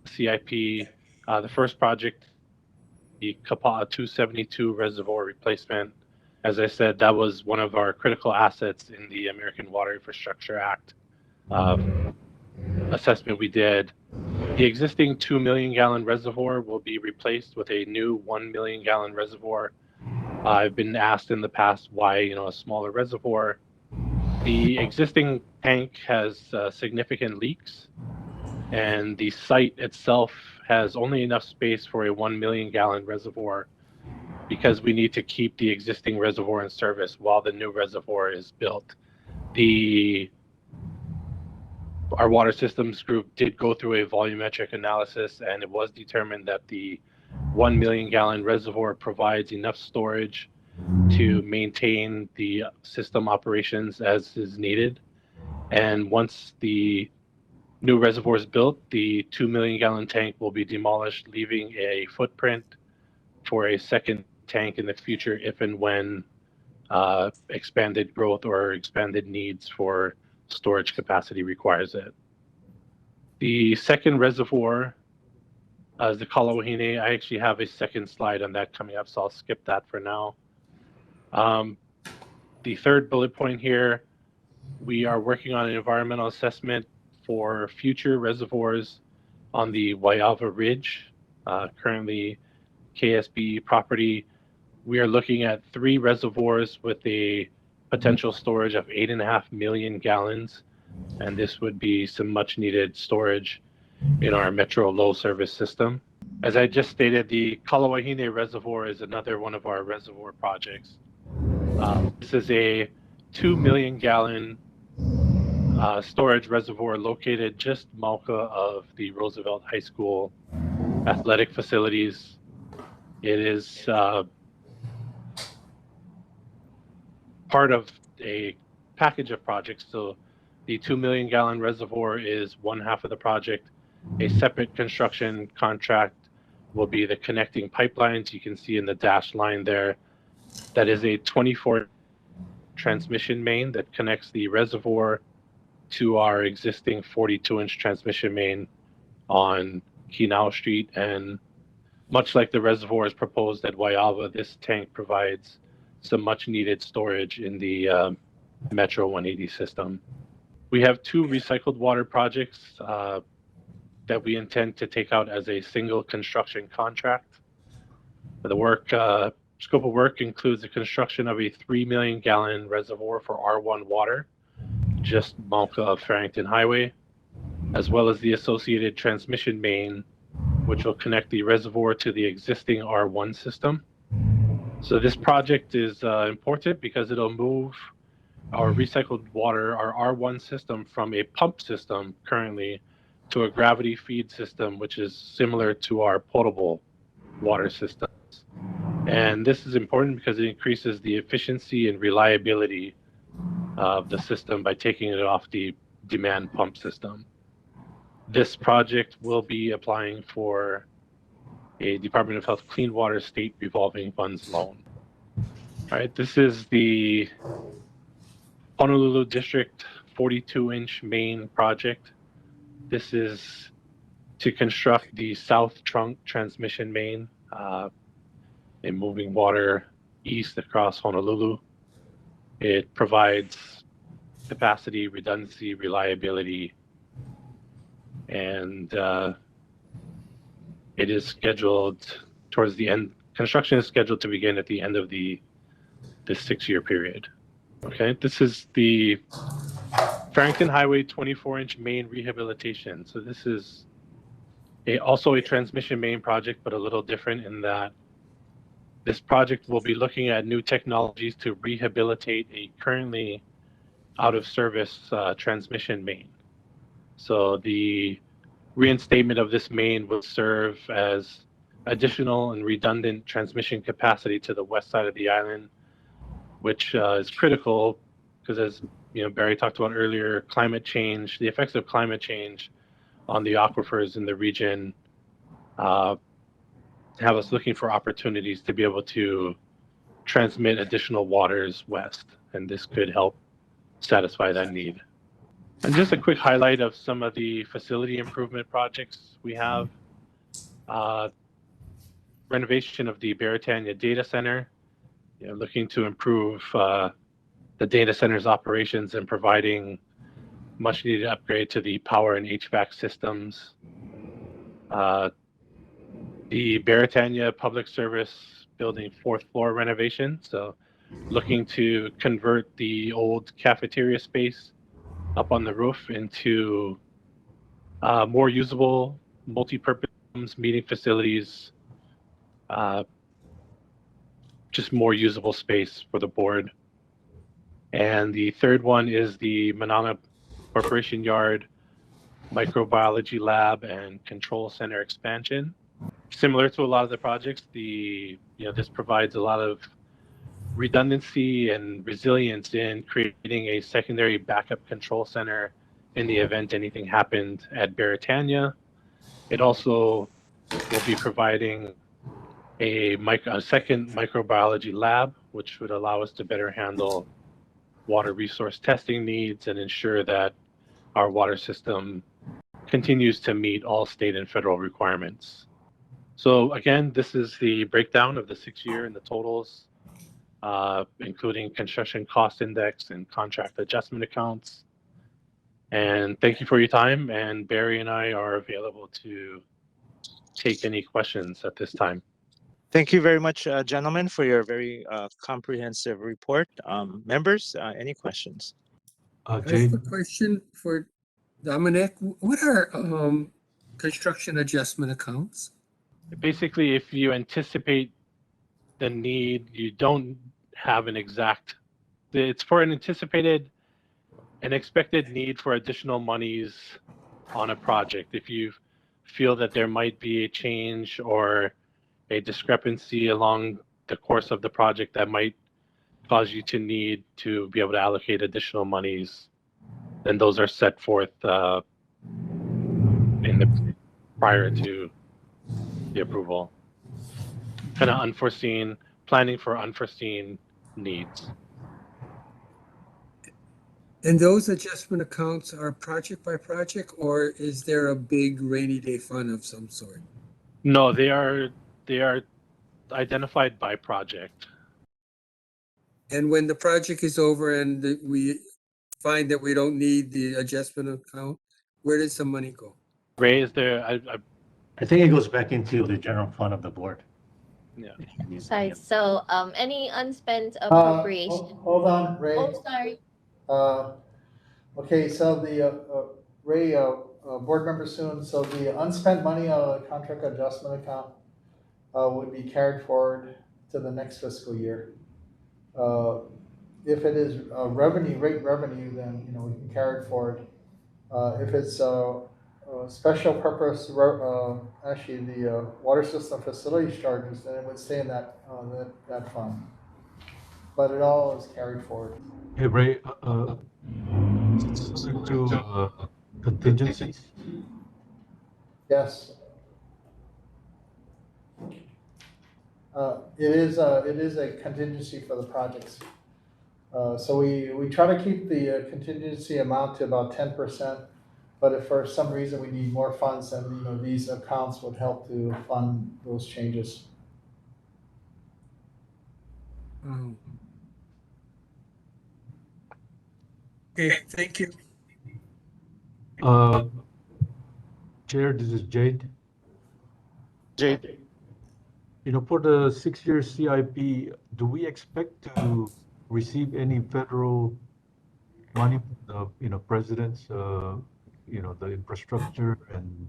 CIP. The first project, the Kappa 272 Reservoir replacement. As I said, that was one of our critical assets in the American Water Infrastructure Act assessment we did. The existing 2 million gallon reservoir will be replaced with a new 1 million gallon reservoir. I've been asked in the past why a smaller reservoir. The existing tank has significant leaks, and the site itself has only enough space for a 1 million gallon reservoir because we need to keep the existing reservoir in service while the new reservoir is built. Our water systems group did go through a volumetric analysis, and it was determined that the 1 million gallon reservoir provides enough storage to maintain the system operations as is needed. And once the new reservoir is built, the 2 million gallon tank will be demolished, leaving a footprint for a second tank in the future if and when expanded growth or expanded needs for storage capacity requires it. The second reservoir is the Kalawahine. I actually have a second slide on that coming up, so I'll skip that for now. The third bullet point here, we are working on an environmental assessment for future reservoirs on the Waiava Ridge, currently KSB property. We are looking at 3 reservoirs with a potential storage of 8.5 million gallons, and this would be some much needed storage in our Metro low service system. As I just stated, the Kalawahine Reservoir is another one of our reservoir projects. This is a 2 million gallon storage reservoir located just mauka of the Roosevelt High School athletic facilities. It is part of a package of projects. So the 2 million gallon reservoir is one half of the project. A separate construction contract will be the connecting pipelines. You can see in the dashed line there, that is a 24 transmission main that connects the reservoir to our existing 42-inch transmission main on Kinau Street. And much like the reservoir is proposed at Waiava, this tank provides some much needed storage in the Metro 180 system. We have 2 recycled water projects that we intend to take out as a single construction contract. The scope of work includes the construction of a 3 million gallon reservoir for R1 water, just mauka of Farrington Highway, as well as the associated transmission main, which will connect the reservoir to the existing R1 system. So this project is important because it'll move our recycled water, our R1 system, from a pump system currently to a gravity feed system, which is similar to our potable water systems. And this is important because it increases the efficiency and reliability of the system by taking it off the demand pump system. This project will be applying for a Department of Health Clean Water State Revolving Funds loan. All right, this is the Honolulu District 42-inch main project. This is to construct the South Trunk transmission main in moving water east across Honolulu. It provides capacity, redundancy, reliability, and it is scheduled towards the end. Construction is scheduled to begin at the end of this 6-year period. Okay, this is the Farrington Highway 24-inch main rehabilitation. So this is also a transmission main project, but a little different in that this project will be looking at new technologies to rehabilitate a currently out of service transmission main. So the reinstatement of this main will serve as additional and redundant transmission capacity to the west side of the island, which is critical because, as Barry talked about earlier, climate change, the effects of climate change on the aquifers in the region have us looking for opportunities to be able to transmit additional waters west, and this could help satisfy that need. And just a quick highlight of some of the facility improvement projects we have. Renovation of the Beretania Data Center, looking to improve the data center's operations and providing much needed upgrade to the power and HVAC systems. The Beretania Public Service Building 4th floor renovation. So looking to convert the old cafeteria space up on the roof into more usable multi-purpose rooms, meeting facilities, just more usable space for the board. And the third one is the Manana Corporation Yard Microbiology Lab and Control Center expansion. Similar to a lot of the projects, this provides a lot of redundancy and resilience in creating a secondary backup control center in the event anything happened at Beretania. It also will be providing a second microbiology lab, which would allow us to better handle water resource testing needs and ensure that our water system continues to meet all state and federal requirements. So again, this is the breakdown of the 6-year and the totals, including construction cost index and contract adjustment accounts. And thank you for your time. And Barry and I are available to take any questions at this time. Thank you very much, gentlemen, for your very comprehensive report. Members, any questions? I have Jade, a question for Dominic. What are construction adjustment accounts? Basically, if you anticipate the need, you don't have an exact, it's for an expected need for additional monies on a project. If you feel that there might be a change or a discrepancy along the course of the project that might cause you to need to be able to allocate additional monies, then those are set forth prior to the approval. Kind of unforeseen, planning for unforeseen needs. And those adjustment accounts are project by project, or is there a big rainy day fund of some sort? No, they are identified by project. And when the project is over and we find that we don't need the adjustment account, where does the money go? Ray, is there? I think it goes back into the general fund of the board. Yeah. Sorry, so any unspent appropriation. Hold on, Ray. Oh, sorry. Okay, so the Ray, board member soon. So the unspent money on the contract adjustment account would be carried forward to the next fiscal year. If it is rate revenue, then we can carry it forward. If it's special purpose, actually the water system facilities charges, then it would stay in that fund. But it all is carried forward. hey Ray, subject to contingencies. Yes. It is a contingency for the projects. So we try to keep the contingency amount to about 10%, but if for some reason we need more funds, then these accounts would help to fund those changes. Okay, thank you. Chair, this is Jade. Jade. For the 6-year CIP, do we expect to receive any federal money from the president's the Infrastructure and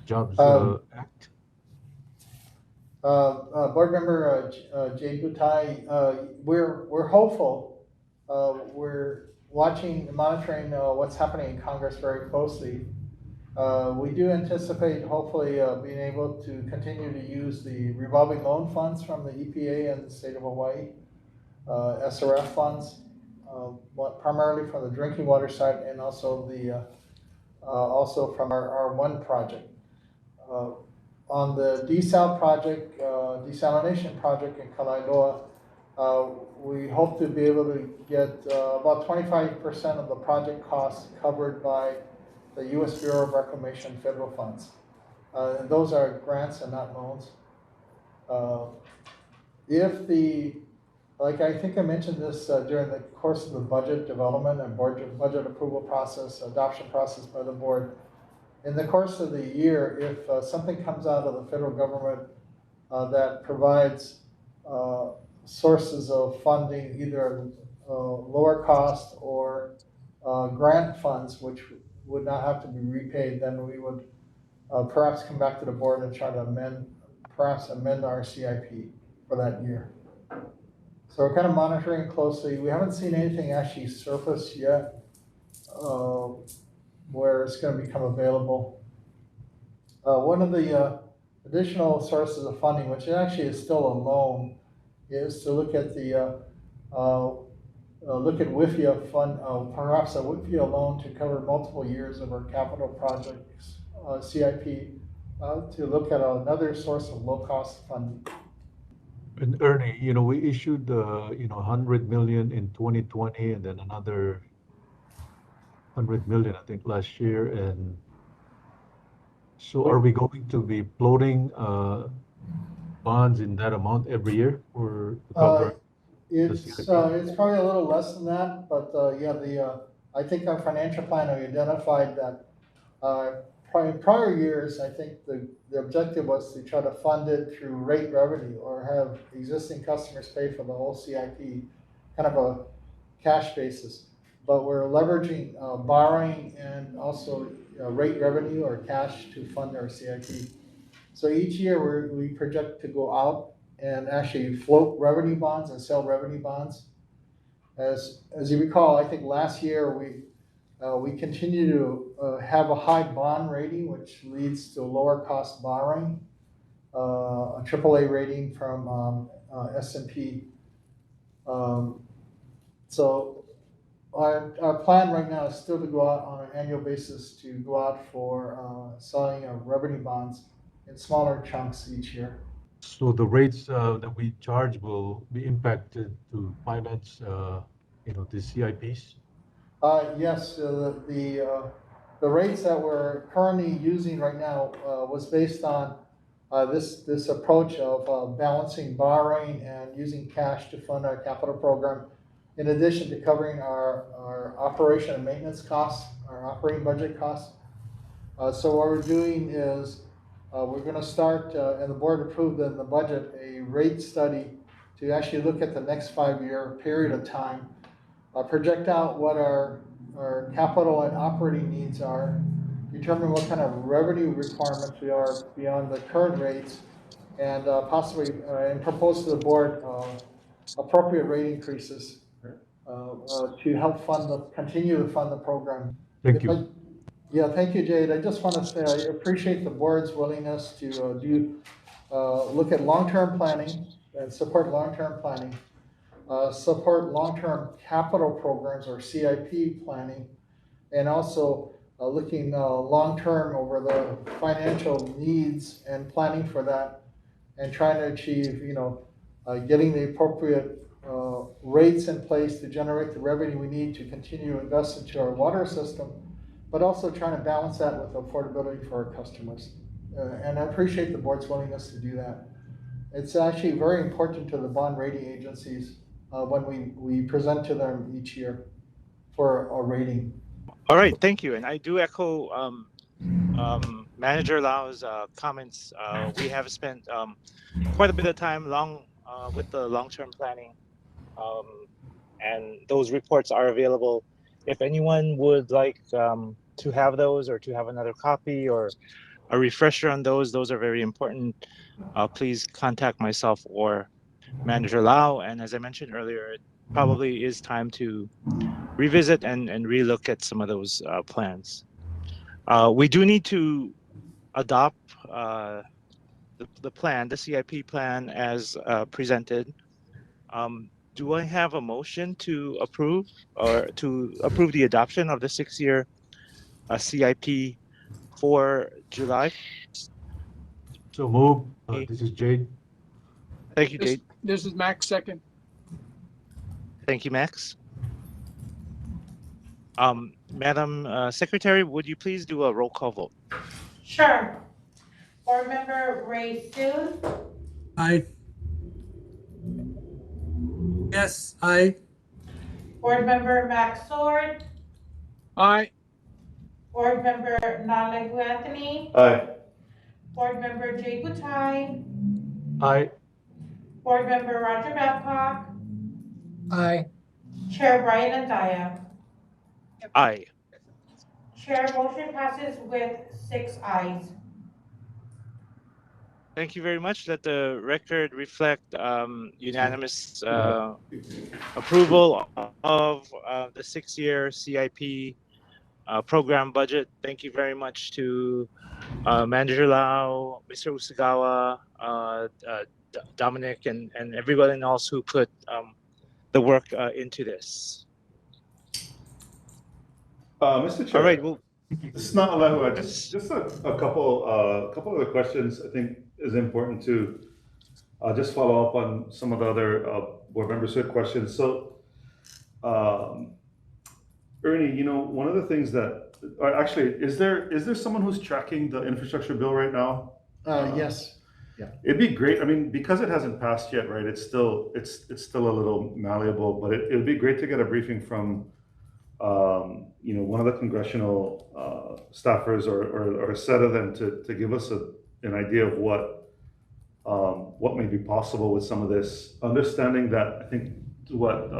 Jobs Act? Board member Jay Butai, we're hopeful. We're watching and monitoring what's happening in Congress very closely. We do anticipate hopefully being able to continue to use the revolving loan funds from the EPA and the state of Hawaii, SRF funds, primarily from the drinking water side, and also also from our one project. On the desalination project in Kalaeloa, we hope to be able to get about 25% of the project costs covered by the U.S. Bureau of Reclamation federal funds. And those are grants and not loans. Like I think I mentioned this during the course of the budget development and budget approval process, adoption process by the board. In the course of the year, if something comes out of the federal government that provides sources of funding, either lower cost or grant funds, which would not have to be repaid, then we would perhaps come back to the board and try to amend our CIP for that year. So we're kind of monitoring closely. We haven't seen anything actually surface yet where it's going to become available. One of the additional sources of funding, which actually is still a loan, is to look at WIFIA fund, perhaps a WIFIA loan to cover multiple years of our capital projects CIP, to look at another source of low-cost funding. And Ernie, we issued 100 million in 2020, and then another 100 million, I think, last year. And so, are we going to be floating bonds in that amount every year, or to cover? It's probably a little less than that, but yeah, I think our financial plan, we identified that in prior years, I think the objective was to try to fund it through rate revenue or have existing customers pay for the whole CIP, kind of a cash basis. But we're leveraging borrowing and also rate revenue or cash to fund our CIP. So each year we project to go out and actually float revenue bonds and sell revenue bonds. As you recall, I think last year we continue to have a high bond rating, which leads to lower cost borrowing, a AAA rating from S&P. So our plan right now is still to go out on an annual basis to go out for selling revenue bonds in smaller chunks each year. So the rates that we charge will be impacted to finance, the CIPs? Yes, the rates that we're currently using right now was based on this approach of balancing borrowing and using cash to fund our capital program, in addition to covering our operation and maintenance costs, our operating budget costs. So what we're doing is we're going to start, and the board approved in the budget, a rate study to actually look at the next 5-year period of time, project out what our capital and operating needs are, determine what kind of revenue requirements we are beyond the current rates, and possibly and propose to the board appropriate rate increases to help continue to fund the program. Thank you. Yeah, thank you, Jade. I just want to say I appreciate the board's willingness to look at long-term planning and support long-term planning, support long-term capital programs or CIP planning, and also looking long-term over the financial needs and planning for that, and trying to achieve, getting the appropriate rates in place to generate the revenue we need to continue to invest into our water system, but also trying to balance that with affordability for our customers. And I appreciate the board's willingness to do that. It's actually very important to the bond rating agencies when we present to them each year for a rating. All right, thank you. And I do echo Manager Lau's comments. We have spent quite a bit of time with the long-term planning, and those reports are available. If anyone would like to have those or to have another copy or a refresher on those are very important. Please contact myself or Manager Lau. And as I mentioned earlier, it probably is time to revisit and relook at some of those plans. We do need to adopt the plan, the CIP plan as presented. Do I have a motion to approve the adoption of the 6-year CIP for July? So move. This is Jade. Thank you, Jade. This is Max, second. Thank you, Max. Madam Secretary, would you please do a roll call vote? Sure. Board Member Ray Soon. Aye. Yes, aye. Board Member Max Sword. Aye. Board Member Nalegu Anthony. Aye. Board Member Jay Butai. Aye. Board Member Roger Babcock. Aye. Chair Brian Andaya. Aye. Chair, motion passes with 6 ayes. Thank you very much. Let the record reflect unanimous approval of the 6-year CIP program budget. Thank you very much to Manager Lau, Mr. Usagawa, Dominic, and everyone else who put the work into this. Mr. Chair. All right. Well, it's not Alehu. Just a couple of the questions I think is important to just follow up on some of the other board members' questions. So, Ernie, one of the things that actually is there someone who's tracking the infrastructure bill right now? Yes. Yeah. It'd be great. I mean, because it hasn't passed yet, right? It's still a little malleable, but it would be great to get a briefing from one of the congressional staffers or a set of them to give us an idea of what may be possible with some of this, understanding that I think what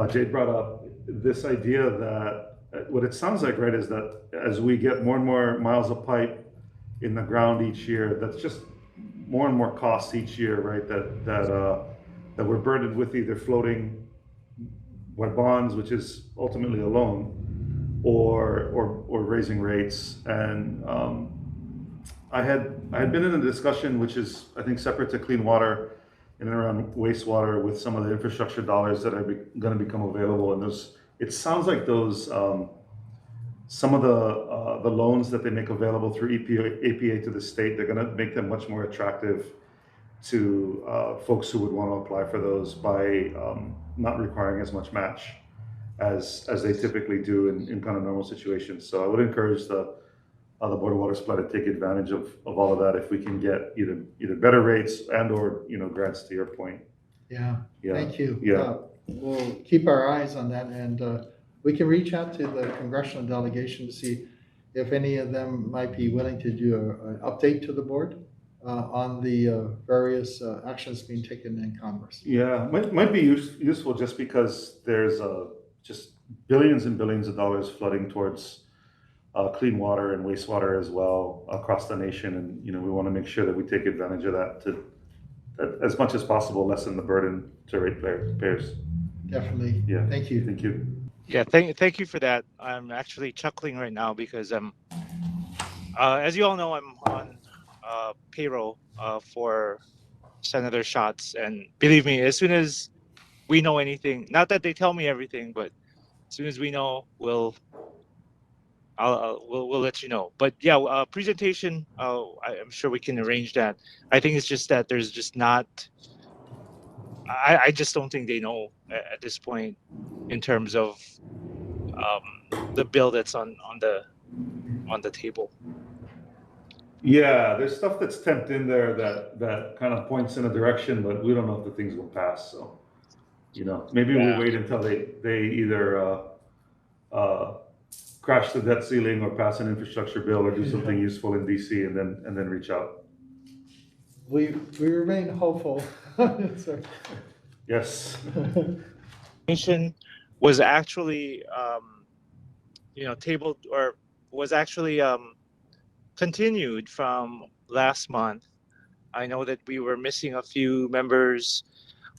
Jade brought up, this idea that what it sounds like, right, is that as we get more and more miles of pipe in the ground each year, that's just more and more costs each year, right? That we're burdened with either floating bonds, which is ultimately a loan, or raising rates. And I had been in a discussion, which is I think separate to clean water, in and around wastewater, with some of the infrastructure dollars that are going to become available. And it sounds like those some of the loans that they make available through APA to the state, they're going to make them much more attractive to folks who would want to apply for those by not requiring as much match as they typically do in kind of normal situations. So I would encourage the Board of Water Supply to take advantage of all of that if we can get either better rates and or grants, to your point. Yeah, Yeah. thank you. Yeah. We'll keep our eyes on that, and we can reach out to the congressional delegation to see if any of them might be willing to do an update to the board on the various actions being taken in Congress. Yeah, might be useful just because there's just billions and billions of dollars flooding towards clean water and wastewater as well across the nation, and we want to make sure that we take advantage of that to, as much as possible, lessen the burden to ratepayers. Definitely. Yeah. Thank you. Thank you. Yeah, thank you for that. I'm actually chuckling right now because as you all know, I'm on payroll for Senator Schatz, and believe me, as soon as we know anything, not that they tell me everything, but as soon as we know, we'll let you know. But yeah, presentation, I'm sure we can arrange that. I think it's just that there's just not. I just don't think they know at this point in terms of the bill that's on the table. Yeah, there's stuff that's temped in there that kind of points in a direction, but we don't know if the things will pass. So, maybe we'll wait until they either crash the debt ceiling or pass an infrastructure bill or do something useful in DC, and then reach out. We remain hopeful. Yes. Was actually tabled, or was actually continued from last month. I know that we were missing a few members.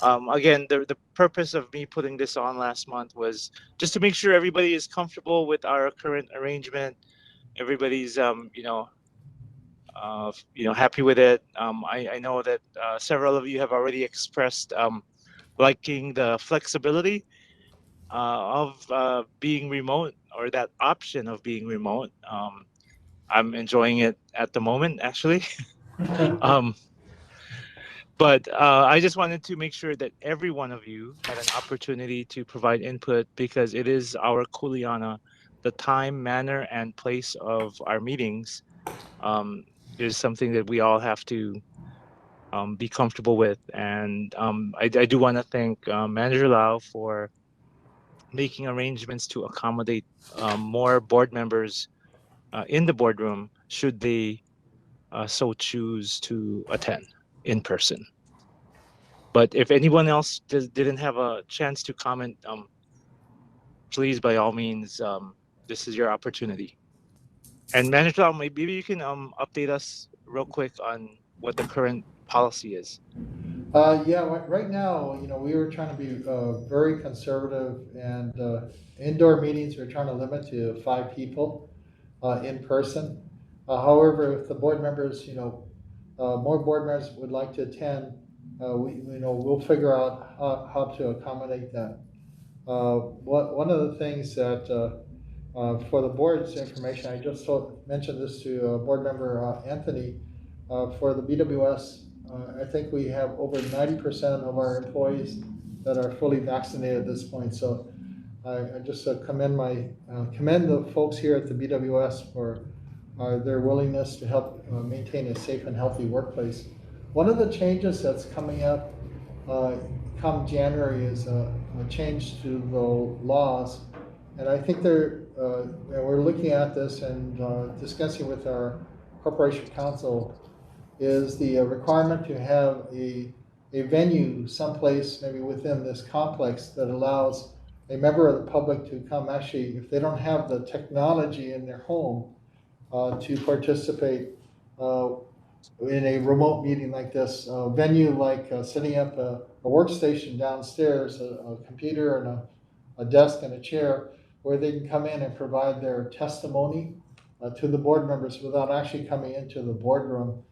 Again, the purpose of me putting this on last month was just to make sure everybody is comfortable with our current arrangement. Everybody's happy with it. I know that several of you have already expressed liking the flexibility of being remote, or that option of being remote. I'm enjoying it at the moment, actually. But I just wanted to make sure that every one of you had an opportunity to provide input, because it is our kuleana, the time, manner, and place of our meetings is something that we all have to be comfortable with. And I do want to thank Manager Lau for making arrangements to accommodate more board members in the boardroom should they so choose to attend in person. But if anyone else didn't have a chance to comment, please, by all means, this is your opportunity. And Manager Lau, maybe you can update us real quick on what the current policy is. Right now, we were trying to be very conservative, and indoor meetings we're trying to limit to 5 people in person. However, if the board members, more board members would like to attend, we'll figure out how to accommodate that. One of the things that for the board's information, I just mentioned this to board member Anthony, for the BWS. I think we have over 90% of our employees that are fully vaccinated at this point. So I just commend the folks here at the BWS for their willingness to help maintain a safe and healthy workplace. One of the changes that's coming up come January is change to the laws. And I think and we're looking at this and discussing with our corporation counsel is the requirement to have a venue someplace maybe within this complex that allows a member of the public to come actually, if they don't have the technology in their home, to participate in a remote meeting like this. A venue like setting up a workstation downstairs, a computer and a desk and a chair where they can come in and provide their testimony to the board members without actually coming into the boardroom.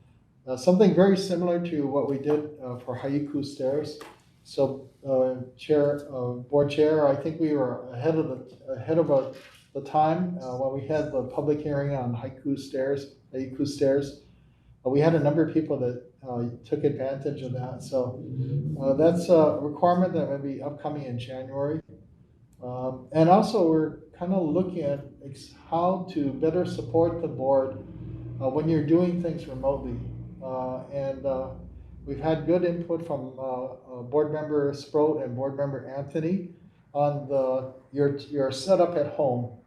Something very similar to what we did for Haiku Stairs. So, board chair, I think we were ahead of the time when we had the public hearing on Haiku Stairs. We had a number of people that took advantage of that. So that's a requirement that may be upcoming in January. And also we're kind of looking at how to better support the board when you're doing things remotely. And we've had good input from board member Sproat and board member Anthony on your setup at home,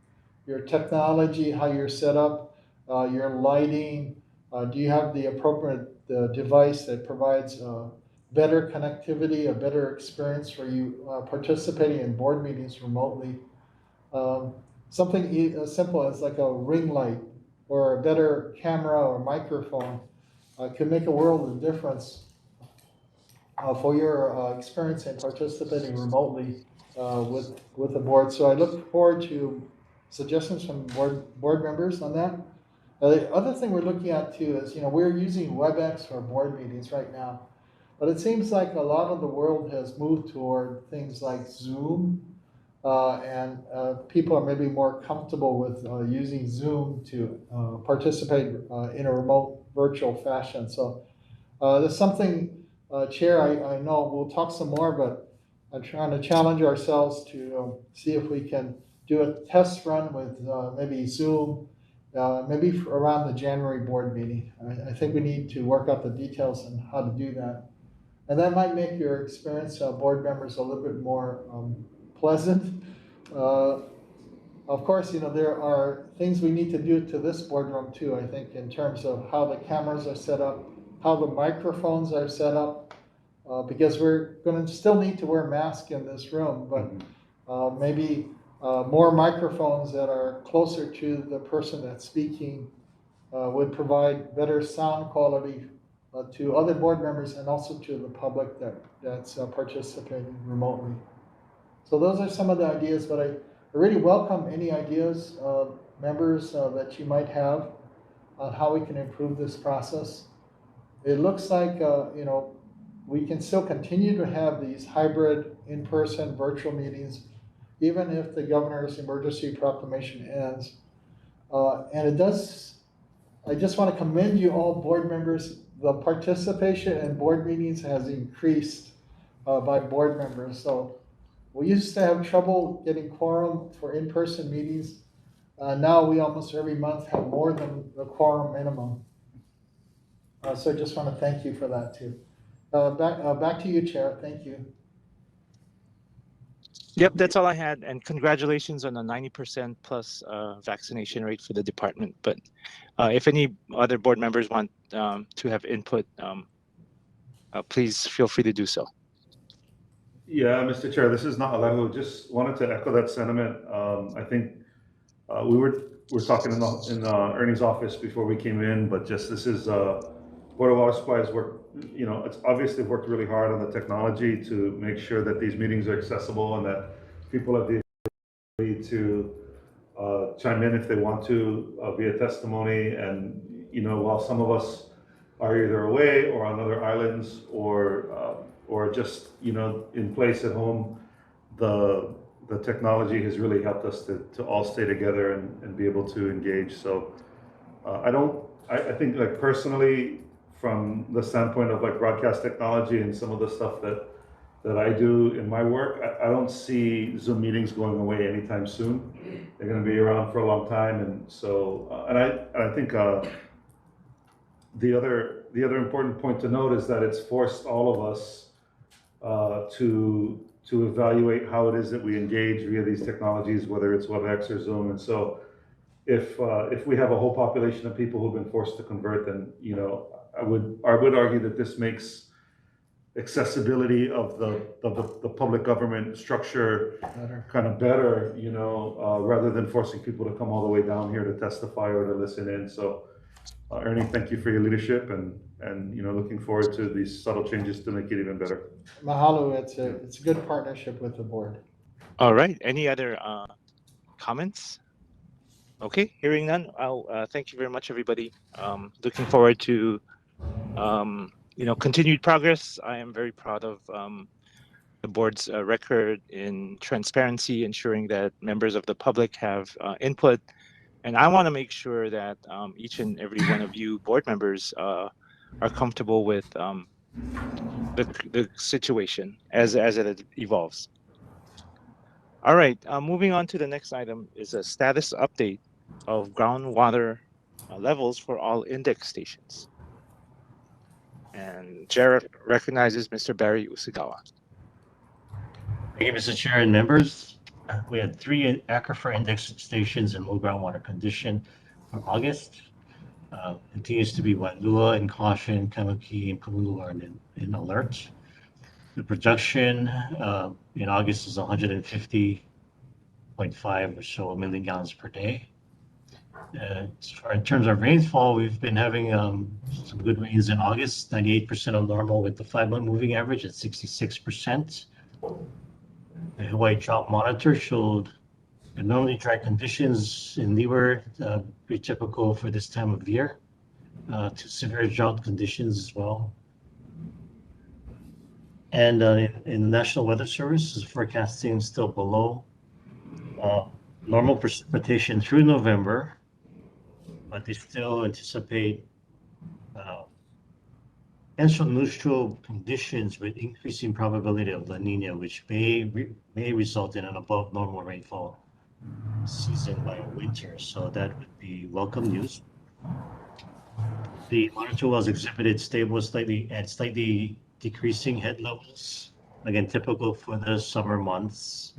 your technology, how you're set up, your lighting. Do you have the appropriate device that provides better connectivity, a better experience for you participating in board meetings remotely? Something as simple as like a ring light or a better camera or microphone can make a world of difference for your experience in participating remotely with the board. So I look forward to suggestions from board members on that. The other thing we're looking at too is, we're using WebEx for board meetings right now, but it seems like a lot of the world has moved toward things like Zoom, and people are maybe more comfortable with using Zoom to participate in a remote virtual fashion. So there's something, Chair, I know we'll talk some more, but I'm trying to challenge ourselves to see if we can do a test run with maybe Zoom, maybe around the January board meeting. I think we need to work out the details on how to do that. And that might make your experience, board members, a little bit more pleasant. Of course, there are things we need to do to this boardroom too, I think, in terms of how the cameras are set up, how the microphones are set up, because we're going to still need to wear masks in this room, but maybe more microphones that are closer to the person that's speaking would provide better sound quality to other board members and also to the public that's participating remotely. So those are some of the ideas, but I really welcome any ideas, members, that you might have on how we can improve this process. It looks like, we can still continue to have these hybrid in-person virtual meetings, even if the governor's emergency proclamation ends. And I just want to commend you all board members. The participation in board meetings has increased by board members. So we used to have trouble getting quorum for in-person meetings. Now we almost every month have more than the quorum minimum. So I just want to thank you for that too. Back to you, Chair. Thank you. Yep, that's all I had. And congratulations on a 90% plus vaccination rate for the department. But if any other board members want to have input, please feel free to do so. Yeah, Mr. Chair, this is Na'alahu. Just wanted to echo that sentiment. I think we were talking in Ernie's office before we came in, but just this is Board of Water Supply has worked, it's obviously worked really hard on the technology to make sure that these meetings are accessible and that people have the ability to chime in if they want to via testimony. And, while some of us are either away or on other islands or just, in place at home, the technology has really helped us to all stay together and be able to engage. So I think like personally, from the standpoint of like broadcast technology and some of the stuff that I do in my work, I don't see Zoom meetings going away anytime soon. They're going to be around for a long time, and so and I think the other important point to note is that it's forced all of us to evaluate how it is that we engage via these technologies, whether it's WebEx or Zoom. And so if we have a whole population of people who've been forced to convert, then, you know, I would argue that this makes accessibility of the public government structure kind of better, you know, rather than forcing people to come all the way down here to testify or to listen in. So Ernie, thank you for your leadership, and you know, looking forward to these subtle changes to make it even better. Mahalo, it's a good partnership with the board. All right. Any other comments? Okay, hearing none, I'll thank you very much, everybody. Looking forward to you know, continued progress. I am very proud of the board's record in transparency, ensuring that members of the public have input. And I want to make sure that each and every one of you board members are comfortable with the situation as it evolves. All right, moving on to the next item is a status update of groundwater levels for all index stations. And Chair recognizes Mr. Barry Usagawa. Thank you, Mr. Chair and members. We had 3 aquifer index stations in low groundwater condition for August. Continues to be Wailua in caution, Kamaki and Palulu are in alert. The production in August is 150.5 or so million gallons per day. In terms of rainfall, we've been having some good rains in August, 98% of normal with the 5-month moving average at 66%. The Hawaii Drought Monitor showed abnormally dry conditions in Leeward, pretty typical for this time of year, to severe drought conditions as well. And in the National Weather Service is forecasting still below normal precipitation through November, but they still anticipate potential neutral conditions with increasing probability of La Nina, which may result in an above normal rainfall season by winter. So that would be welcome news. The monitor wells exhibited stable, slightly decreasing head levels, again typical for the summer months.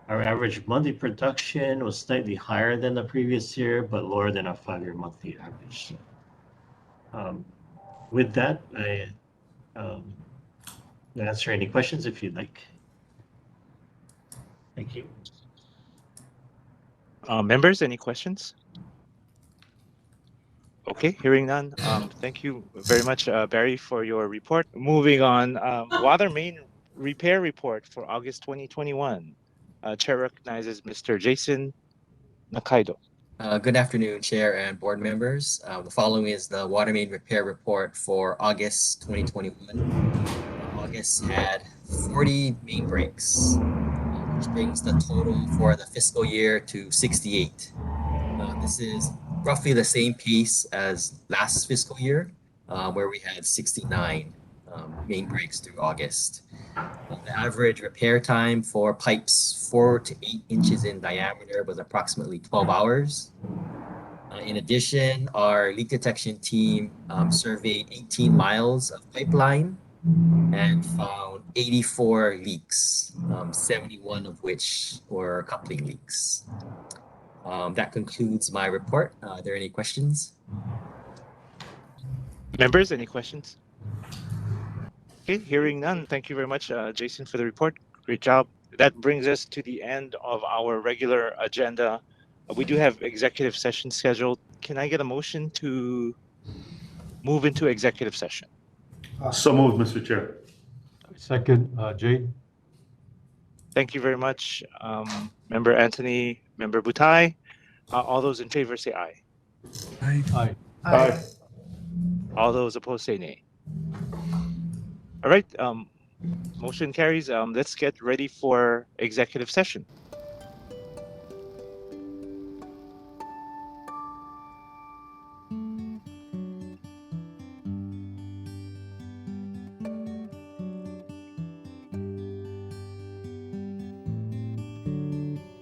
Our average monthly production was slightly higher than the previous year, but lower than our 5-year monthly average. With that, I answer any questions if you'd like. Thank you. Members, any questions? Okay, hearing none. Thank you very much, Barry, for your report. Moving on, water main repair report for August 2021. Chair recognizes Mr. Jason Nakaido. Good afternoon, Chair and board members. The following is the water main repair report for August 2021. August had 40 main breaks, which brings the total for the fiscal year to 68. This is roughly the same pace as last fiscal year, where we had 69 main breaks through August. The average repair time for pipes 4 to 8 inches in diameter was approximately 12 hours. In addition, our leak detection team surveyed 18 miles of pipeline and found 84 leaks, 71 of which were coupling leaks. That concludes my report. Are there any questions? Members, any questions? Okay, hearing none. Thank you very much, Jason, for the report. Great job. That brings us to the end of our regular agenda. We do have executive session scheduled. Can I get a motion to move into executive session? So moved, Mr. Chair. Second, Jay. Thank you very much, Member Anthony, Member Butai. All those in favor say aye. Aye. Aye. Aye. All those opposed say nay. All right, motion carries. Let's get ready for executive session.